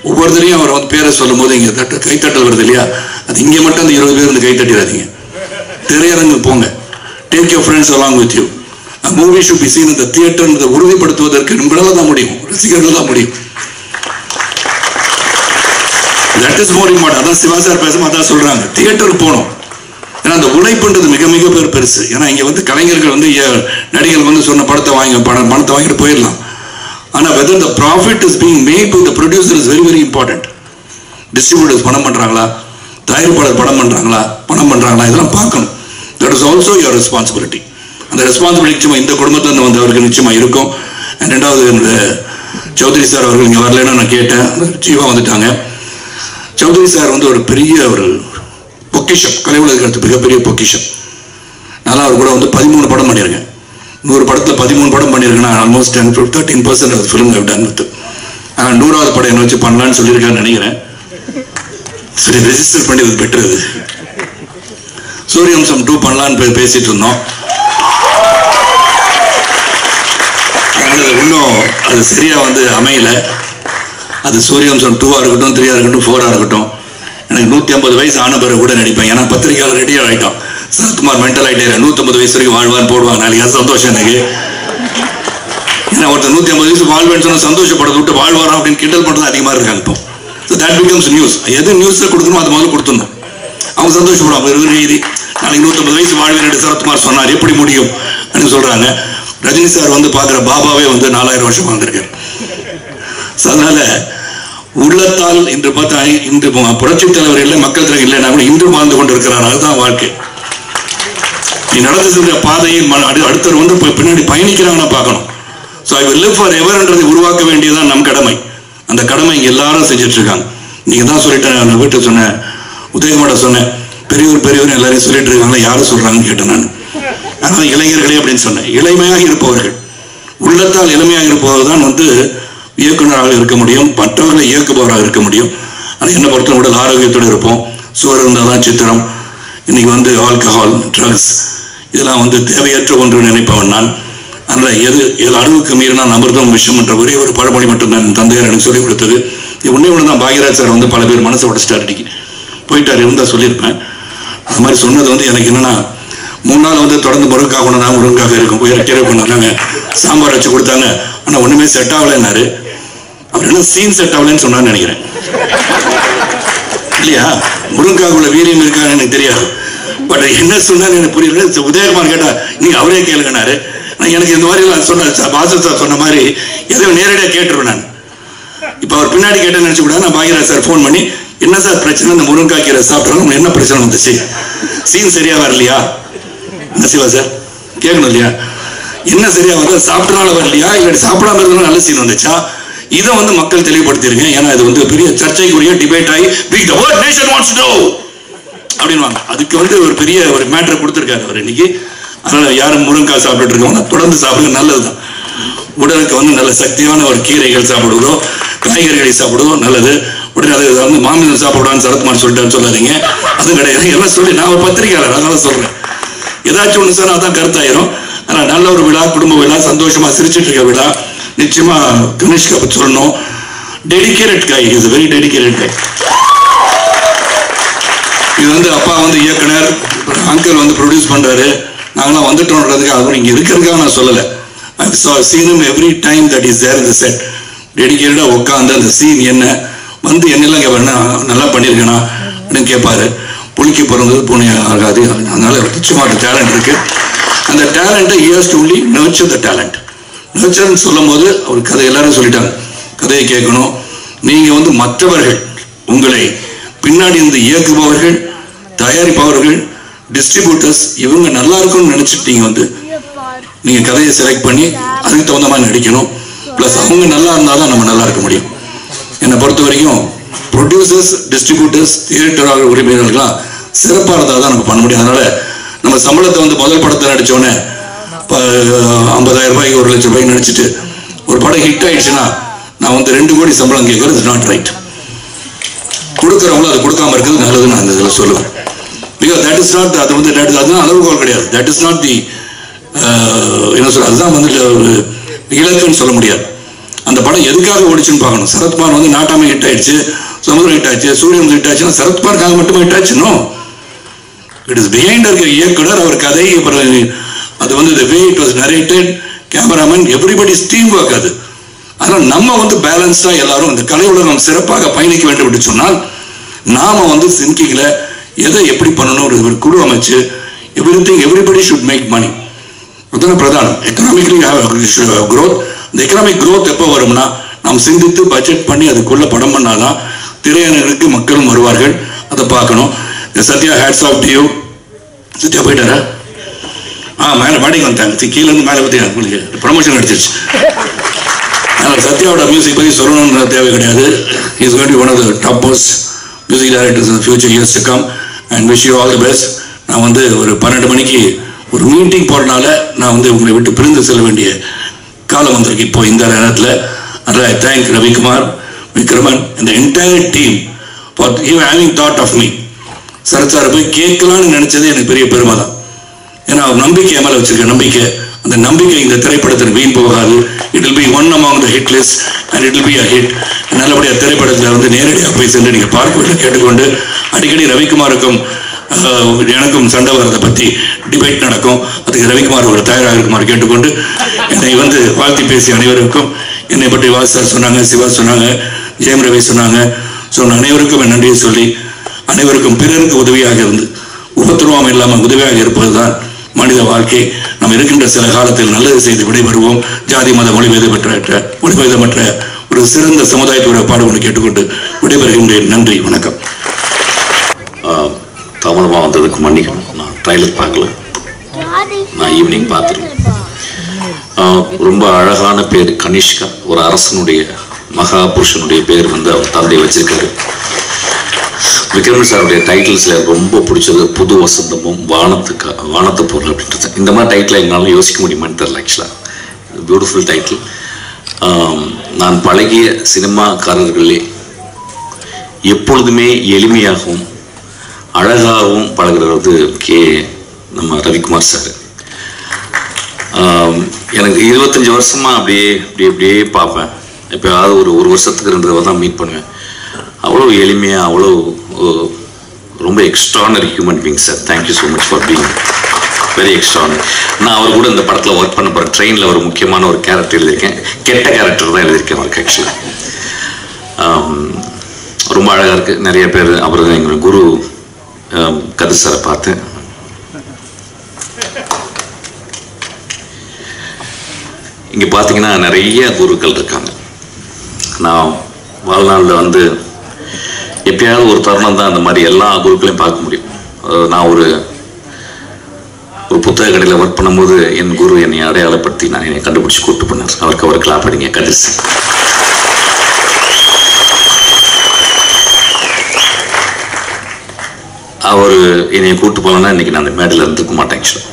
ஒவ்வொருத்தரையும் அவர் வந்து பேரை சொல்லும் போது இங்கே கைத்தட்டல் வருது இல்லையா, அது இங்கே மட்டும் அந்த 20 பேர் வந்து கைத்தட்டிடாதீங்க. திரையரங்கு போங்க, take your friends along with you. Movie should be seen இந்த தியேட்டர் உறுதிப்படுத்துவதற்கு உங்களால் தான் முடியும், ரசிகர்கள் தான் முடியும். That is more important. அதான் சிவா சார் பேசும் அதான் சொல்றாங்க, தியேட்டருக்கு போகணும். ஏன்னா அந்த உழைப்புன்றது மிக மிக பெருசு. ஏன்னா இங்க வந்து கலைஞர்கள் வந்து நடிகர்கள் வந்து சொன்ன பணத்தை வாங்கிட்டு போயிடலாம். ஆனா whether the profit is being made by the producer is very very important. Distributors பணம் பண்றாங்களா, தயாரிப்பாளர் பணம் பண்றாங்களா இதெல்லாம் பார்க்கணும். That is also your responsibility. அந்த ரெஸ்பான்சிபிலிட்டி நிச்சயமா இந்த குடும்பத்தில் வந்தவருக்கு நிச்சயமா இருக்கும். ரெண்டாவது சௌத்ரி சார் அவர்கள் இங்கே வரலன்னு நான் கேட்டேன், சீஃபா வந்துட்டாங்க. சௌத்ரி சார் வந்து ஒரு பெரிய ஒரு பொக்கிஷம், கலை உலகத்துக்கு மிகப்பெரிய பொக்கிஷம். நான் அவர் கூட வந்து 13 படம் பண்ணியிருக்கேன். 100 படத்தில் 13 படம் பண்ணியிருக்கேன். Almost 13% of film have done with. 100வது படம் என்ன வச்சு பண்ணலான்னு சொல்லியிருக்காருன்னு நினைக்கிறேன். சரி, ரெஜிஸ்டர் பண்ணி அது பெட்டர். அது சூரியவம்சம் 2 பண்ணலான்னு பேசிட்டு இருந்தோம். இன்னும் அது சரியா வந்து அமையல. அது சூரியவம்சம் 2 இருக்கட்டும், 3 இருக்கட்டும், 4 இருக்கட்டும். எனக்கு 150 வயசு ஆன பிறகு கூட நடிப்பேன். ஏன்னா பத்திரிகையாளர் ரெடியா ஆகிட்டோம். சரத்குமார் மென்டல் ஆகிட்டே 150 வயசு வரைக்கும் வாழ்வான்னு போடுவாங்க. நாளைக்கு அது சந்தோஷம் எனக்கு. ஏன்னா ஒருத்தர் 150 வயசு வாழ்வேன்னு சொன்னா சந்தோஷப்படுறத விட்டு வாழ்வாரா அப்படின்னு கிண்டல் பண்றது அதிகமாக இருக்காங்க இப்போ. So that becomes news. எது நியூஸ்ல கொடுக்கணும் அது முதல்ல கொடுத்துடணும். அவங்க சந்தோஷப்படுவாங்க. ஒரு ரீதி நாளைக்கு 150 வயசு வாழ்வேன் சரத்குமார் சொன்னார், எப்படி முடியும் அப்படின்னு சொல்றாங்க. ரஜினி சார் வந்து பார்க்குற பாபாவே வந்து 4000 வருஷம் வாழ்ந்திருக்காரு. அதனால உள்ளத்தால் இன்று பார்த்தா இன்று புரட்சி தலைவர் இல்லை, மக்கள் தலைவர் இல்லைன்னா கூட இன்று வாழ்ந்து கொண்டு இருக்கிறார். அதுதான் வாழ்க்கை. நீ நடந்து சென்ற பாதையில் அடுத்தவர் வந்து பின்னாடி பயணிக்கிறாங்கன்னா பார்க்கணும். So I will live for எவர்ன்றதை உருவாக்க வேண்டியதான் நம் கடமை. அந்த கடமை இங்கே எல்லாரும் செஞ்சுட்டு இருக்காங்க. நீங்க தான் சொல்லிட்டேன், நான் வீட்டை சொன்னேன், உதயகுமார சொன்னேன், பெரியவர் எல்லாரையும் சொல்லிட்டு இருக்காங்க. யாரும் சொல்றாங்கன்னு கேட்டேன் நான். அதனால இளைஞர்களே அப்படின்னு சொன்னேன். இளமையாக இருப்பவர்கள், உள்ளத்தால் இளமையாக இருப்பவர்கள் தான் வந்து இயக்குநராக இருக்க முடியும், மற்றவர்களை இயக்குபவராக இருக்க முடியும். ஆனால் என்ன பொறுத்த உடல் ஆரோக்கியத்தோடு இருப்போம். சுவர் இருந்தால் தான் சித்திரம். இன்னைக்கு வந்து ஆல்கஹால், ட்ரக்ஸ் இதெல்லாம் வந்து தேவையற்ற ஒன்று நினைப்பவன் நான். அதனால் எது அளவுக்கு மீறினா அமிர்தம் விஷம் என்ற ஒரே ஒரு பழமொழி மட்டும்தான் என் தந்தையார் எனக்கு சொல்லிக் கொடுத்தது. ஒன்றே ஒன்று தான் பாக்யராஜ் சார் வந்து பல பேர் மனசை உடச்சிட்டார், அன்றைக்கி போயிட்டார், இருந்தால் சொல்லியிருப்பேன். அது மாதிரி சொன்னது வந்து எனக்கு என்னன்னா, 3 நாள் வந்து தொடர்ந்து முருங்காக கொண்டு நான் முருங்காக இருக்கும் போய் கீரை கொண்டாங்க, சாம்பார் வச்சு கொடுத்தாங்க. ஆனால் ஒன்றுமே செட் ஆகலைன்னாரு. அவர் என்ன சீன் செட் ஆகலைன்னு சொன்னான்னு நினைக்கிறேன். இல்லையா, முருங்காக்குள்ள வீரியம் இருக்கான்னு எனக்கு தெரியாது. பட் என்ன சொன்னான்னு எனக்கு புரியல. உதயகுமார் கேட்டா நீங்க அவரே கேளுங்கன்னாரு. எனக்கு இந்த மாதிரி சொன்ன பாசல் சார் சொன்ன மாதிரி எதையும் நேரடியாக கேட்டுருவேன் நான். இப்போ அவர் பின்னாடி கேட்டேன்னு நினைச்சு கூட நான் பாக்யராஜ் சார் ஃபோன் பண்ணி, என்ன சார் பிரச்சனை, இந்த முருங்காய் கீரை சாப்பிட்றாங்க, என்ன பிரச்சனை வந்துச்சு, சீன் சரியா வரலையா, என்ன சிவா சார் கேட்கணும் இல்லையா, என்ன சரியா வரல, சாப்பிட்றனால வரலையா, இல்லை சாப்பிடாம இருந்தாலும் நல்ல சீன் வந்துச்சா, இதை வந்து மக்கள் தெளிவுபடுத்திருக்கேன். ஏன்னா இது வந்து பெரிய சர்ச்சைக்குரிய டிபேட் ஆகி அப்படின்னு அதுக்கு வந்து ஒரு பெரிய ஒரு மேட்டரை கொடுத்துருக்காரு அவர் இன்னைக்கு. அதனால யாரும் முருங்காய் சாப்பிட்டு இருக்கோம், தொடர்ந்து சாப்பிடுங்க, நல்லதுதான். உடலுக்கு வந்து நல்ல சக்தியான ஒரு கீரைகள் சாப்பிடுவோம், காய்கறிகளை சாப்பிடுவோம், நல்லது. உடனே அதை வந்து மாமிசம் சாப்பிடுவான்னு சரத்குமார் சொல்லிட்டான்னு சொல்லாதீங்க, அது கிடையாது. எல்லாம் சொல்லி நான் ஒரு பத்திரிகையாளர், அதனால சொல்றேன். ஏதாச்சும் ஒன்று சொன்னா அதான் கருத்தாயிரும். ஆனால் நல்ல ஒரு விழா, குடும்ப விழா, சந்தோஷமா சிரிச்சிட்டு இருக்க விழா. நிச்சயமா கனிஷ்கா பற்றி சொல்லணும். Dedicated guy, is very dedicated guy. இது வந்து அப்பா வந்து இயக்குனர், அங்கிள் வந்து ப்ரொடியூஸ் பண்றாரு, நாங்களாம் வந்துட்டோன்றதுக்கு அவர் இங்க இருக்கிறதுக்காக நான் சொல்லலை. I've seen him every time that is there in the set. டெடிகேட்டடா உட்காந்து அந்த சீன் என்ன வந்து என்னெல்லாம் கேட்பாருன்னா, நல்லா பண்ணியிருக்கேனா அப்படின்னு கேட்பாரு. புளிக்கு பிறந்தது பூனை ஆகாது. அதனால நிச்சயமா அந்த டேலண்ட் இருக்கு. அந்த டேலண்ட்டை he has to only nurture the talent. நர்ச்சர்ன்னு சொல்லும் போது அவர் கதை எல்லாரும் சொல்லிட்டாங்க, கதையை கேட்கணும். நீங்க வந்து மற்றவர்கள், உங்களை பின்னாடி இருந்து இயக்குபவர்கள், தயாரிப்பவர்கள், டிஸ்ட்ரிபியூட்டர்ஸ், இவங்க நல்லா இருக்கும்னு நினைச்சிட்டு நீங்க வந்து நீங்க கதையை செலக்ட் பண்ணி அதுக்கு தகுந்த மாதிரி நடிக்கணும். பிளஸ் அவங்க நல்லா இருந்தாதான் நம்ம நல்லா இருக்க முடியும். என்னை பொறுத்த வரைக்கும் ப்ரொடியூசர்ஸ், டிஸ்ட்ரிபியூட்டர்ஸ், தியேட்டர் உரிமையாளர்கள்லாம் சிறப்பாக இருந்தால் தான் நம்ம பண்ண முடியும். அதனால நம்ம சம்பளத்தை வந்து முதல் படத்தை நடிச்சோடனே 50,000 ரூபாய்க்கு 1 லட்சம் ரூபாய்க்கு நடிச்சுட்டு ஒரு படம் ஹிட் ஆயிடுச்சுன்னா நான் வந்து 2 கோடி சம்பளம் கேட்கறது இஸ் நாட் ரைட். கொடுக்குறவங்களும் அதை கொடுக்காம இருக்கிறது நல்லதுன்னு நான் அந்த இதில் சொல்லுவேன். பிகாஸ் தட் இஸ் நாட், அது வந்து அதுதான் அளவுகோல் கிடையாது. தட் இஸ் நாட் தி என்ன சொல்ற, அதுதான் வந்து இலக்குன்னு சொல்ல முடியாது. அந்த படம் எதுக்காக ஓடிச்சுன்னு பார்க்கணும். சரத்குமார் வந்து நாட்டாமை ஹிட் ஆயிடுச்சு, சமுதிரம் ஹிட் ஆயிடுச்சு, சூரியன் ஹிட் ஆயிடுச்சுன்னா சரத்குமாருக்காக மட்டுமே ஹிட் ஆயிடுச்சுனோ, இட் இஸ் பிஹைண்ட் இருக்கிற இயக்குனர், அவர் கதை, அப்புறம் அது வந்து the way it was narrated, cameraman, everybody's team work அது. அதனால் நம்ம வந்து பேலன்ஸ்டா எல்லாரும் இந்த கலை உலகம் சிறப்பாக பயணிக்க வேண்டும் என்று சொன்னால் நாம வந்து சிங்கிங்ல எதை எப்படி பண்ணணும் ஒரு குழு அமைச்சு எவ்ரிபடி ஷுட் மேக் மணி. அதுதான் பிரதானம். Economically growth. இந்த எக்கனாமிக் growth எப்போ வரும்னா நாம் சிந்தித்து பட்ஜெட் பண்ணி அதுக்குள்ள படம் பண்ணாதான் திரையரங்குக்கு மக்களும் வருவார்கள். அதை பார்க்கணும். Sathya hats off to you. Sathya போயிட்டாரா? மேலே பாடிக்கு வந்துட்டாங்க. கீழே இருந்து மேலே பற்றி உங்களுக்கு ப்ரமோஷன் அடிச்சிருச்சு. சத்யாவோட மியூசிக் பற்றி சொல்லணும்ன்ற தேவை கிடையாது. Is going to be one of the top most music directors in future years to come and wish you all the best. நான் வந்து ஒரு 12 மணிக்கு ஒரு மீட்டிங் போகிறனால நான் வந்து உங்களை விட்டு பிரிந்து செல்ல வேண்டிய காலம் வந்திருக்கு இப்போ இந்த நேரத்தில். I thank Ravikumar, Vikraman and the entire team for even having thought of me. Sarath sir போய் கேட்கலான்னு நினைச்சது எனக்கு பெரிய பெருமை தான். ஏன்னா நம்பிக்கை மேலே வச்சிருக்க நம்பிக்கை, அந்த நம்பிக்கை இந்த திரைப்படத்தில் வீண் போகாது. It will be one among the hit list and it will be a hit. நல்லபடியாக திரைப்படத்தில் வந்து நேரடியாக போய் சென்று நீங்கள் பார்க்க கேட்டுக்கொண்டு அடிக்கடி ரவிக்குமாருக்கும் எனக்கும் சண்டை வரதை பற்றி டிபேட் நடக்கும். அதுக்கு ரவிக்குமார் ஒரு தயாராக இருக்குமாறு கேட்டுக்கொண்டு என்னை வந்து வாழ்த்தி பேசிய அனைவருக்கும், என்னை பற்றி வாஸ் சார் சொன்னாங்க, சிவா சொன்னாங்க, ஜெயம் ரவி சொன்னாங்க, சொன்ன அனைவருக்கும் என் நன்றியை சொல்லி அனைவருக்கும் பிறருக்கு உதவியாக இருந்து உபத்திரவம் இல்லாமல் உதவியாக இருப்பது தான் மனித வாழ்க்கை. நாம் இருக்கின்ற சில காலத்தில் நல்லது செய்து விடைபெறுவோம். ஜாதி மத மொழிபேதமற்ற ஒரு சிறந்த சமுதாயத்தோட பாடுபடி கேட்டுக்கொண்டு விடைபெறுகின்றேன். நன்றி, வணக்கம். தாமதமாக வந்ததுக்கு மன்னிக்கணும். நான் ட்ரைலர் பார்க்கல, நான் ஈவினிங் பார்த்துருவேன். ரொம்ப அழகான பேர் கனிஷ்கா. ஒரு அரசனுடைய மகா புருஷனுடைய பேர் வந்து அவர் தந்தை வச்சிருக்காரு. விக்ரமன் சாருடைய டைட்டில்ஸில் ரொம்ப பிடிச்சது புது வசந்தமும் வானத்து பொருள் அப்படின்றது. இந்த மாதிரி டைட்டில் எங்களால் யோசிக்க முடியுமான்னு தெரியல. ஆக்சுவலாக பியூட்டிஃபுல் டைட்டில். நான் பழகிய சினிமாக்காரர்களே எப்பொழுதுமே எளிமையாகவும் அழகாகவும் பழகிறது நம்ம ரவிக்குமார் சார். எனக்கு 25 வருஷமாக அப்படியே பார்ப்பேன். எப்போயாவது ஒரு வருஷத்துக்கு 2 தடவை தான் மீட் பண்ணுவேன். அவ்வளோ எளிமையாக, அவ்வளோ ரொம்ப extraordinary human being sir. Thank you so much for being very extraordinary. நான் அவர் கூட இந்த படத்தில் ஒர்க் பண்ண போகிறேன். ட்ரெயினில் ஒரு முக்கியமான ஒரு கேரக்டர் எழுதியிருக்கேன். கெட்ட கேரக்டர் தான் எழுதியிருக்கேன் அவருக்கு. ஆக்சுவலாக ரொம்ப அழகாக இருக்குது. நிறைய பேர் அவர் தான் எங்கள் குரு கதிர் சாரை பார்த்தேன். இங்கே பார்த்தீங்கன்னா நிறைய குருக்கள் இருக்காங்க. நான் வாழ்நாளில் வந்து எப்பயாவது ஒரு தருணம் தான் அந்த மாதிரி எல்லா குருக்களையும் பார்க்க முடியும். நான் ஒரு புத்தக கடையில் ஒர்க் பண்ணும்போது என் குரு என்னை அடையாளப்படுத்தி நான் என்னை கண்டுபிடிச்சி கூப்பிட்டு பண்ணார். அவருக்கு அவர் கிளாப் அடிங்க. கதிர் சார். அவர் என்னை கூப்பிட்டு போகலன்னா இன்னைக்கு நான் அந்த மேடையில் இருந்துக்க மாட்டேன். ஆக்சுவலாக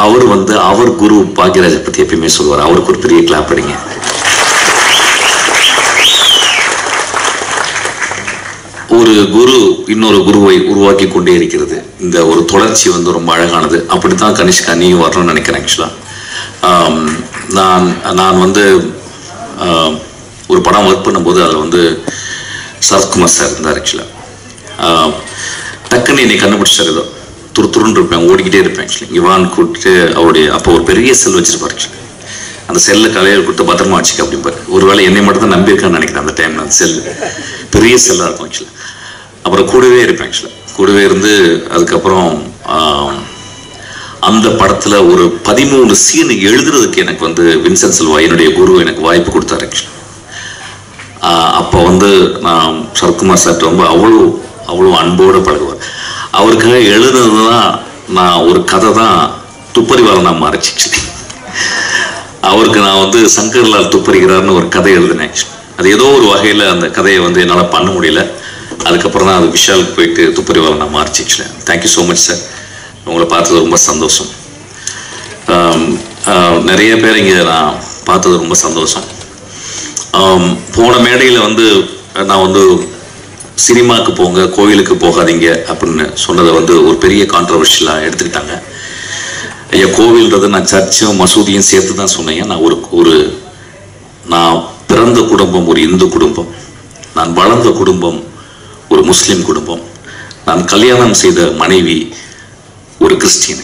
அவர் வந்து அவர் குரு பாக்யராஜை பற்றி எப்பயுமே சொல்லுவார். அவருக்கு ஒரு பெரிய கிளாப் அடிங்க. ஒரு குரு இன்னொரு குருவை உருவாக்கி கொண்டே இருக்கிறது. இந்த ஒரு தொடர்ச்சி வந்து ரொம்ப அழகானது. அப்படித்தான் கனிஷ்கா நீயும் வரணும்னு நினைக்கிறேன். ஆக்சுவலாக நான் வந்து ஒரு படம் ஒர்க் பண்ணும்போது அதில் வந்து சரத்குமார் சார் இருந்தார். ஆக்சுவலாக டக்குன்னு என்னை கண்டுபிடிச்சார். ஏதோ துருத்துருன்னு இருப்பேன், ஓடிக்கிட்டே இருப்பேன். ஆக்சுவலி இங்கே வான்னு கூப்பிட்டு அவருடைய அப்போ ஒரு பெரிய செல் வச்சிருப்பார். ஆக்சுவலி அந்த செல்லை கலையில் கொடுத்து பத்திரமா வச்சுக்க அப்படிம்பார். ஒரு வேளை என்னை மட்டும் தான் நம்பியிருக்கான்னு நினைக்கிறேன். அந்த டைமில் அந்த செல்லு பெரிய செல்லாக இருக்கும். ஆக்சுவலாக அப்புறம் கூடவே இருப்பேன். ஆக்சுவலாக கூடவே இருந்து அதுக்கப்புறம் அந்த படத்தில் ஒரு 13 சீன் எழுதுறதுக்கு எனக்கு வந்து வின்சென்ட் செல்வா என்னுடைய குரு எனக்கு வாய்ப்பு கொடுத்தாரு. ஆக்சுவலி அப்போ வந்து நான் சரத்குமார் சார் ரொம்ப அவ்வளோ அன்போடு பழகுவார். அவருக்காக எழுதுனது தான் நான் ஒரு கதை தான் துப்பறிவாளன் நான் மாறிச்சு. அவருக்கு நான் வந்து சங்கர்லால் துப்பறிகிறார்னு ஒரு கதை எழுதினேன். அது ஏதோ ஒரு வகையில் அந்த கதையை வந்து என்னால் பண்ண முடியல. அதுக்கப்புறம் தான் அது விஷாலுக்கு போயிட்டு துப்பறிவாளன் நான் மாறிச்சு. Thank you so much sir. உங்களை பார்த்தது ரொம்ப சந்தோஷம். நிறைய பேர் இங்கே நான் பார்த்தது ரொம்ப சந்தோஷம். போன மேடையில் வந்து நான் வந்து சினிமாவுக்கு போங்க, கோயிலுக்கு போகாதீங்க அப்படின்னு சொன்னதை வந்து ஒரு பெரிய கான்ட்ரவர்ஷியலாக எடுத்துக்கிட்டாங்க. ஐயா, கோவில்ன்றது நான் சர்ச்சும் மசூதியும் சேர்த்து தான் சொன்னேன். நான் நான் பிறந்த குடும்பம் ஒரு இந்து குடும்பம், நான் வளர்ந்த குடும்பம் ஒரு முஸ்லீம் குடும்பம், நான் கல்யாணம் செய்த மனைவி ஒரு கிறிஸ்டியன்.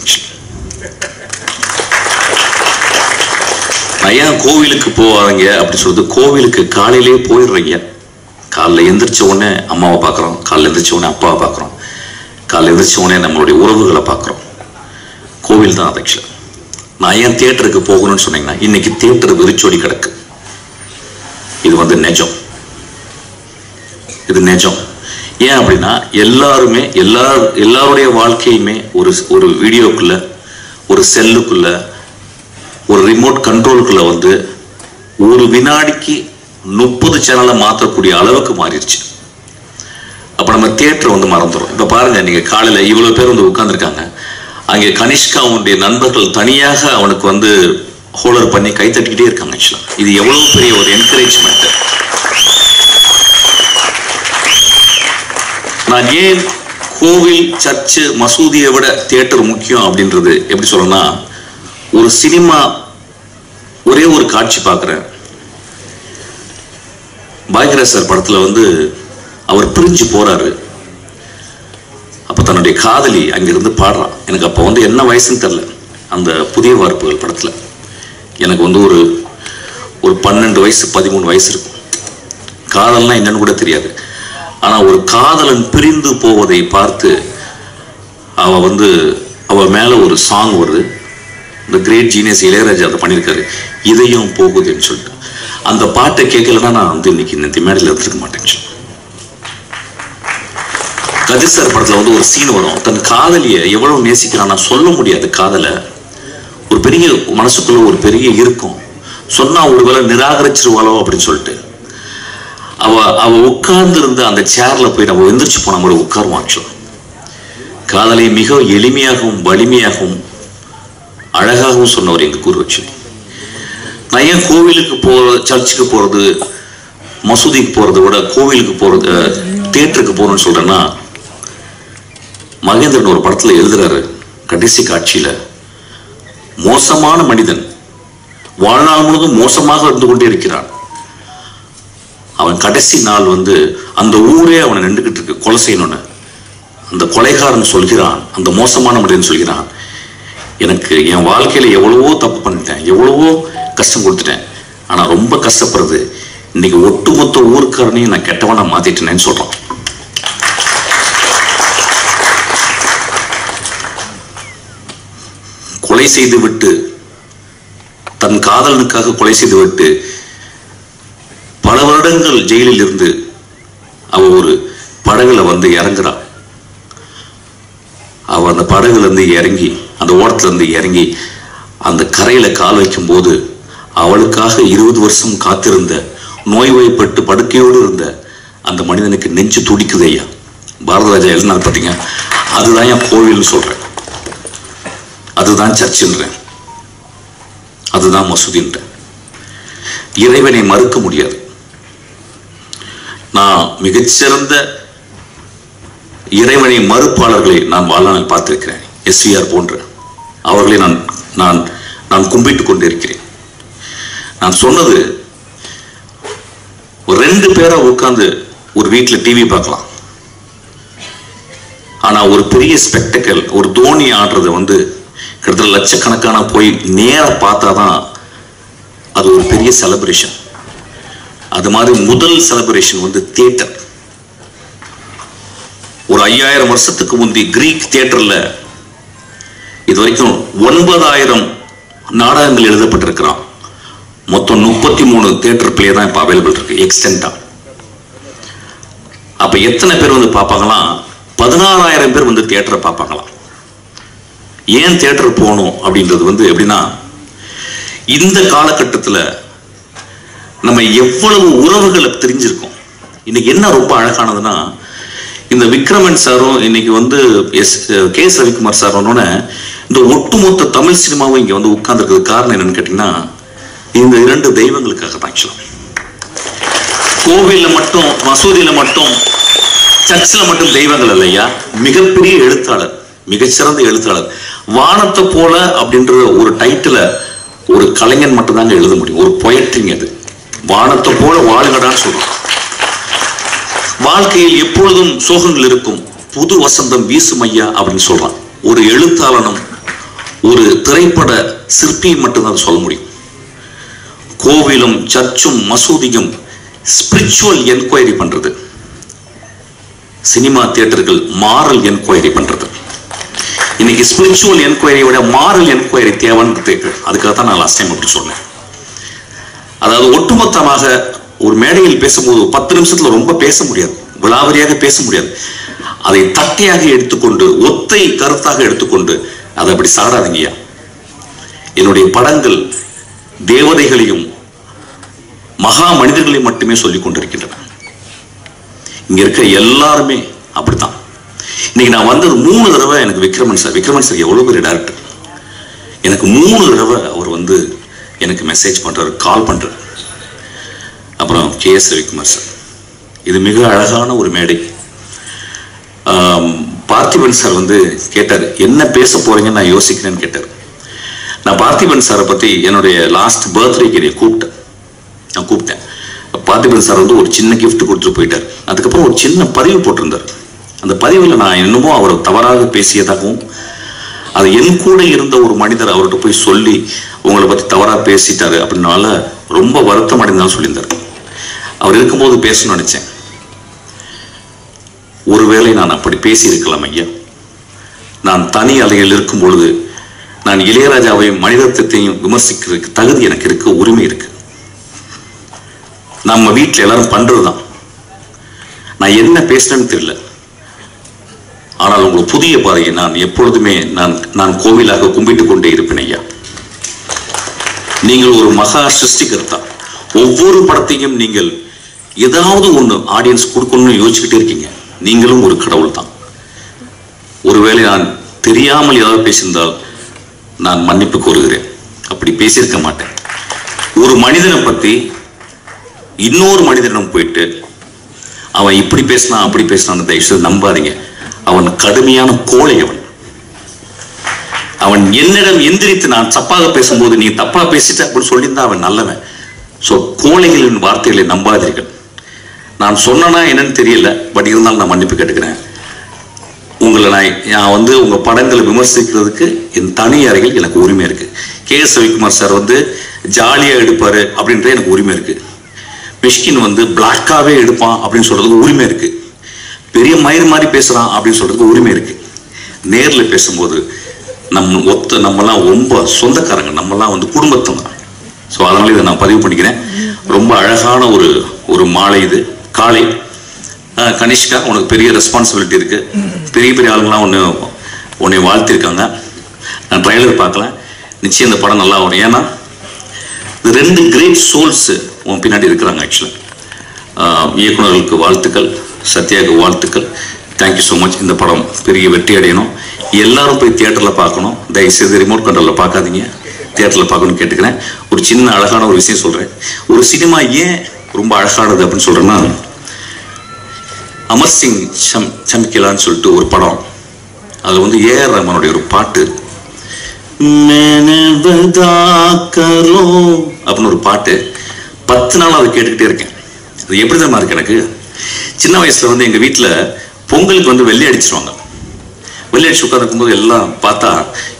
நான் ஏன் கோவிலுக்கு போவாங்க அப்படின்னு சொல்லிட்டு, கோவிலுக்கு காலையிலேயே போயிடுறீங்க. காலைல எந்திரிச்ச உடனே அம்மாவை பார்க்குறோம், காலைல எந்திரிச்ச உடனே அப்பாவை பார்க்குறோம். காலையில் எதிர்ச்சி உடனே நம்மளுடைய உறவுகளை பார்க்குறோம். கோவில் தான் அது. ஆக்சுவலாக நான் ஏன் தியேட்டருக்கு போகணும்னு சொன்னீங்கன்னா, இன்னைக்கு தியேட்டர் வெறிச்சோடி கிடக்கு. இது வந்து நிஜம், இது நிஜம். ஏன் அப்படின்னா எல்லாருமே எல்லாருடைய வாழ்க்கையுமே ஒரு வீடியோக்குள்ள, ஒரு செல்லுக்குள்ள, ஒரு ரிமோட் கண்ட்ரோலுக்குள்ள வந்து ஒரு வினாடிக்கு 30 சேனலை மாற்றக்கூடிய அளவுக்கு மாறிடுச்சு. அப்ப நம்ம தியேட்டர் வந்து மறந்துடும். இப்ப பாருங்க, நீங்க காலையில இவ்வளவு பேர் வந்து உட்கார்ந்துருக்காங்க. அங்கே கனிஷ்கா அவனுடைய நண்பர்கள் தனியாக அவனுக்கு வந்து ஹோல்டர் பண்ணி கை தட்டிக்கிட்டே இருக்காங்க. ஆக்சுவலா இது எவ்வளவு பெரிய ஒரு என்கரேஜ்மெண்ட். நான் ஏன் கோவில், சர்ச்சு, மசூதியை விட தியேட்டர் முக்கியம் அப்படின்றது எப்படி சொல்லணும்னா, ஒரு சினிமா ஒரே ஒரு காட்சி பார்க்குறேன். பாக்யராஜ் சார் படத்துல வந்து அவர் பிரிஞ்சு போறாரு. அப்ப தன்னுடைய காதலி அங்கிருந்து பாடுறான். எனக்கு அப்போ வந்து என்ன வயசுன்னு தெரியல. அந்த புதிய வார்ப்புகள் படத்துல எனக்கு வந்து ஒரு 12 வயசு 13 வயசு இருக்கும். காதல்னா என்னன்னு கூட தெரியாது. ஆனா ஒரு காதலன் பிரிந்து போவதை பார்த்து அவ மேல ஒரு சாங் வருது. இந்த கிரேட் ஜீனியஸ் இளையராஜா அதை பண்ணியிருக்காரு, இதையும் போகுதுன்னு சொல்லிட்டு. அந்த பாட்டை கேட்கலன்னா நான் வந்து இன்னைக்கு இந்த மேடையில் எடுத்துக்க மாட்டேன். கதிர் சார் படத்துல வந்து ஒரு சீன் வரும். தன் காதலியை எவ்வளவு நேசிக்கிறான் சொல்ல முடியாது. காதலை ஒரு பெரிய மனசுக்குள்ள ஒரு பெரிய இருக்கும். சொன்னா ஒருவேளை நிராகரிச்சிருவாளோ அப்படின்னு சொல்லிட்டு அவ உட்கார்ந்து இருந்த அந்த சேர்ல போய் நம்ம எந்திரிச்சு போன மாதிரி உட்காருவான். காதலை மிக எளிமையாகவும் வலிமையாகவும் அழகாகவும் சொன்னவர் எங்க குரு. நான் ஏன் கோவிலுக்கு சர்ச்சுக்கு போறது, மசூதிக்கு போறதை விட கோவிலுக்கு போறது, தியேட்டருக்கு போறோம்னு சொல்றேன்னா, மகேந்திரன் ஒரு படத்துல எழுதுறாரு, கடைசி காட்சியில மோசமான மனிதன் வாழ்நாள் முழுவதும் மோசமாக இருந்து கொண்டே இருக்கிறான். அவன் கடைசி நாள் வந்து அந்த ஊரே அவனை நின்றுகிட்டு இருக்கு கொலை செய்யணும்னு. அந்த கொலைகாரன் சொல்கிறான், அந்த மோசமான மனிதன் சொல்கிறான், எனக்கு என் வாழ்க்கையில எவ்வளவோ தப்பு பண்ணிட்டேன், எவ்வளவோ கஷ்டம் கொடுத்துட்டேன், ஆனா ரொம்ப கஷ்டப்படுறது இன்னைக்கு ஒட்டுமொத்த ஊருக்காரனையும் நான் கெட்டவனா மாத்திட்டேன்னு சொல்றான். கொலை செய்து விட்டு, தன் காதலனுக்காக கொலை செய்து விட்டு பல வருடங்கள் ஜெயிலில் இருந்து அவ ஒரு படகுல வந்து இறங்குறான். அவ அந்த படகுல இருந்து இறங்கி, அந்த ஓரத்துல இருந்து இறங்கி அந்த கரையில கால் வைக்கும் போது அவளுக்காக 20 வருஷம் காத்திருந்த, நோய்வாய்ப்பட்டு படுக்கையோடு இருந்த அந்த மனிதனுக்கு நெஞ்சு துடிக்குது. ஐயா பாரதராஜா எழுதினார் பார்த்தீங்க, அதுதான் என் கோவில்னு சொல்றேன், அதுதான் சர்ச்சுன்றேன், அதுதான் மசூதின்றேன். இறைவனை மறுக்க முடியாது. நான் மிகச்சிறந்த இறைவனை மறுப்பாளர்களை நான் வாழ்நாளில் பார்த்திருக்கிறேன். எஸ்விஆர் போன்ற அவர்களை நான் கும்பிட்டுக் கொண்டிருக்கிறேன். நான் சொன்னது, ஒரு 2 பேரா உட்கார்ந்து ஒரு வீட்டில் டிவி பார்க்கலாம். ஆனா ஒரு பெரிய ஸ்பெக்டக்கல், ஒரு தோனி ஆடுறது வந்து கிட்டத்தட்ட லட்சக்கணக்கான போய் நேர பார்த்தாதான் அது ஒரு பெரிய செலிப்ரேஷன். அது மாதிரி முதல் செலிப்ரேஷன் வந்து தியேட்டர். ஒரு 5000 வருஷத்துக்கு முந்தி கிரீக் தியேட்டர்ல இது வரைக்கும் 9000 நாடகங்கள் எழுதப்பட்டிருக்கிறான். மொத்தம் 33 தியேட்டர் பிளே தான் இப்ப அவைலபிள் இருக்கு எக்ஸ்டெண்டா. அப்ப எத்தனை பேர் வந்து பார்ப்பாங்களாம்? 16000 பேர் வந்து தியேட்டரை பார்ப்பாங்களாம். ஏன் தியேட்டர் போகணும் அப்படின்றது வந்து எப்படின்னா, இந்த காலகட்டத்தில் நம்ம எவ்வளவு உறவுகளை தெரிஞ்சிருக்கோம். இன்னைக்கு என்ன ரொம்ப அழகானதுன்னா, இந்த விக்ரமன் சாரும் இன்னைக்கு வந்து கே.எஸ். ரவிக்குமார் சாரோட இந்த ஒட்டுமொத்த தமிழ் சினிமாவும் இங்க வந்து உட்கார்ந்துருக்கிறது காரணம் என்னன்னு கேட்டீங்கன்னா, இந்த 2 தெய்வங்களுக்காக தான். கோவில்ல மட்டும், மசூதியில மட்டும், சர்ச்சில் மட்டும் தெய்வங்கள் இல்லையா, மிகப்பெரிய எழுத்தாளர், மிகச்சிறந்த எழுத்தாளர். வானத்தை போல அப்படின்ற ஒரு டைட்டில ஒரு கலைஞன் மட்டும் தாங்க எழுத முடியும். ஒரு பொயட்ரிங்க அது. வானத்தை போல வாழுங்கடான்னு சொல்றோம். வாழ்க்கையில் எப்பொழுதும் சோகங்கள் இருக்கும், புது வசந்தம் வீசும் ஐயா அப்படின்னு சொல்றான். ஒரு எழுத்தாளனும் ஒரு திரைப்பட சிற்பியும் மட்டும்தான் சொல்ல முடியும். கோவிலும் சர்ச்சும் மசூதியும் ஸ்பிரிச்சுவல் என்கொயரி பண்றது. சினிமா தியேட்டர்கள் மாரல் என்கொயரி பண்றது. இன்னைக்கு ஸ்பிரிச்சுவல் என்கொயரியோட மாரல் என்கொயரி தேவைன்னு அதுக்காக தான் நான் லாஸ்ட் டைம் அப்படி சொன்னேன். அதாவது ஒட்டுமொத்தமாக ஒரு மேடையில் பேசும்போது 10 நிமிஷத்துல ரொம்ப பேச முடியாது, விலாவரியாக பேச முடியாது. அதை தட்டையாக எடுத்துக்கொண்டு ஒத்தை கருத்தாக எடுத்துக்கொண்டு அதை அப்படி சாடாதீங்கய்யா. என்னுடைய படங்கள் தேவதைகளையும் மகா மனிதர்களையும் மட்டுமே சொல்லிக் கொண்டிருக்கின்றன. இங்க இருக்க எல்லாருமே அப்படித்தான். இன்னைக்கு நான் வந்தது 3 தடவை எனக்கு விக்ரமன் சார் எவ்வளவு பெரிய டைரக்டர், எனக்கு 3 தடவை அவர் வந்து எனக்கு மெசேஜ் பண்றாரு, கால் பண்றாரு. அப்புறம் KS ரவிக்குமார் சார், இது மிக அழகான ஒரு மேடை. பார்த்திபன் சார் வந்து கேட்டார், என்ன பேச போறீங்கன்னு நான் யோசிக்கிறேன்னு கேட்டார். நான் பார்த்திபன் சாரை பத்தி என்னுடைய லாஸ்ட் பர்த்டேக்கு கூப்பிட்டேன். பார்த்திபன் சார் வந்து ஒரு சின்ன கிஃப்ட் கொடுத்துட்டு போயிட்டார். அதுக்கப்புறம் ஒரு சின்ன பதிவு போட்டிருந்தார். அந்த பதிவில் நான் என்னமோ அவர் தவறாக பேசியதாகவும், அது என் கூட இருந்த ஒரு மனிதர் அவர்கிட்ட போய் சொல்லி உங்களை பத்தி தவறா பேசிட்டாரு அப்படின்னால ரொம்ப வருத்தம் அடைந்தாலும் சொல்லியிருந்தார். அவர் இருக்கும்போது பேசணும்னு நினைச்சேன். ஒருவேளை நான் அப்படி பேசி இருக்கலாம் ஐயா. நான் தனி அலையில் இருக்கும் பொழுது நான் இளையராஜாவையும் மணிரத்னத்தையும் விமர்சிக்கிறதுக்கு தகுதி எனக்கு இருக்கு, உரிமை இருக்கு. நம்ம வீட்டில் எல்லாரும் பண்றதுதான். நான் என்ன பேசுறேன்னு தெரியல, ஆனால் உங்களுக்கு புதிய பாதையை நான் எப்பொழுதுமே நான் கோவிலாக கும்பிட்டுக் கொண்டே இருப்பேன் ஐயா. நீங்கள் ஒரு மகா சிருஷ்டிகர்த்தா. ஒவ்வொரு படத்தையும் நீங்கள் ஏதாவது ஒண்ணு ஆடியன்ஸ் கொடுக்கணும்னு யோசிச்சுக்கிட்டே இருக்கீங்க. நீங்களும் ஒரு கடவுள் தான். ஒருவேளை நான் தெரியாமல் ஏதாவது பேசியிருந்தால் நான் மன்னிப்பு கோருகிறேன். அப்படி பேசியிருக்க மாட்டேன். ஒரு மனிதனை பத்தி இன்னொரு மனிதனிடம் போயிட்டு அவன் இப்படி பேசினான் அப்படி பேசினான்னு தயவுசெய்து நம்பாதீங்க. அவன் கடுமையான கோழை. அவன் என்னிடம் எந்திரித்து நான் தப்பாக பேசும்போது நீ தப்பா பேசிட்ட அப்படின்னு சொல்லியிருந்தா அவன் நல்லவன். ஸோ கோழைகளின் வார்த்தைகளை நம்பாதீர்கள். நான் சொன்னா என்னன்னு தெரியல, பட் இருந்தாலும் நான் மன்னிப்பு கேட்டுக்கிறேன். உங்களை நான் வந்து உங்க படங்களை விமர்சிக்கிறதுக்கு என் தனி அறைகள் எனக்கு உரிமை இருக்கு. KS ரவிக்குமார் சார் வந்து ஜாலியா எடுப்பாரு அப்படின்ற எனக்கு உரிமை இருக்கு. மிஷ்கின் வந்து பிளாக்காவே எடுப்பான் அப்படின்னு சொல்றதுக்கு உரிமை இருக்கு. பெரிய மயிர் மாதிரி பேசுறான் அப்படின்னு சொல்றதுக்கு உரிமை இருக்கு. நேர்ல பேசும்போது நம்மலாம் ரொம்ப சொந்தக்காரங்க, நம்மலாம் வந்து குடும்பத்தவங்க. ஸோ அதனால இதை நான் பதிவு பண்ணிக்கிறேன். ரொம்ப அழகான ஒரு மாலை இது, காலை. கனிஷ்கா, உனக்கு பெரிய ரெஸ்பான்சிபிலிட்டி இருக்கு. பெரிய பெரிய ஆளுங்களாம் உன்னை வாழ்த்திருக்காங்க. நான் ட்ரைலர் பார்க்கல, நிச்சயம் இந்த படம் நல்லா வரும். ஏன்னா 2 கிரேட் சோல்ஸ் உன் பின்னாடி இருக்கிறாங்க. ஆக்சுவலாக இயக்குநர்களுக்கு வாழ்த்துக்கள், சத்யாவுக்கு வாழ்த்துக்கள். Thank you so much. இந்த படம் பெரிய வெற்றி அடையணும். எல்லாரும் போய் தியேட்டரில் பார்க்கணும். தயவுசெய்து ரிமோட் கண்ட்ரோலில் பார்க்காதீங்க, தியேட்டரில் பார்க்கணும்னு கேட்டுக்கிறேன். ஒரு சின்ன அழகான ஒரு விஷயம் சொல்கிறேன். ஒரு சினிமா ஏன் ரொம்ப அழகானது அப்படின்னு சொல்கிறேன்னா, அமர் சிங் சம்கிலான்னு சொல்லிட்டு ஒரு படம், அதில் வந்து A.R. ரஹ்மானுடைய ஒரு பாட்டு அப்படின்னு ஒரு பாட்டு 10 நாள் அதை கேட்டுக்கிட்டே இருக்கேன். அது எப்படி தான் இருக்கு. எனக்கு சின்ன வயசுல வந்து எங்க வீட்டில் பொங்கலுக்கு வந்து வெள்ளை அடிச்சிருவாங்க. வெள்ளை அடிச்சு உட்காந்துருக்கும் போது எல்லாம் பார்த்தா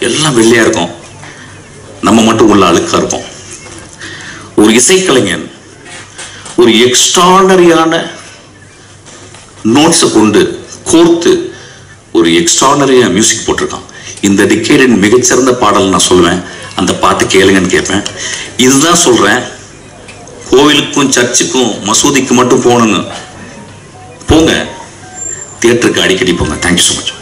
எல்லாம் வெள்ளையா இருக்கும், நம்ம மட்டும் உள்ள அழுக்கா இருப்போம். ஒரு இசைக்கலைஞன் ஒரு எக்ஸ்ட்ராடனரியான நோட்ஸை கொண்டு கோர்த்து ஒரு எக்ஸ்ட்ராடனரியான மியூசிக் போட்டிருக்கான். இந்த டிகேடின் மிகச்சிறந்த பாடல் நான் சொல்லுவேன். அந்த பாட்டு கேளுங்கன்னு கேட்பேன். இதுதான் சொல்றேன், கோவிலுக்கும் சர்ச்சுக்கும் மசூதிக்கு மட்டும் போகணுங்க, போங்க, தியேட்டருக்கு அடிக்கடி போங்க. Thank you so much.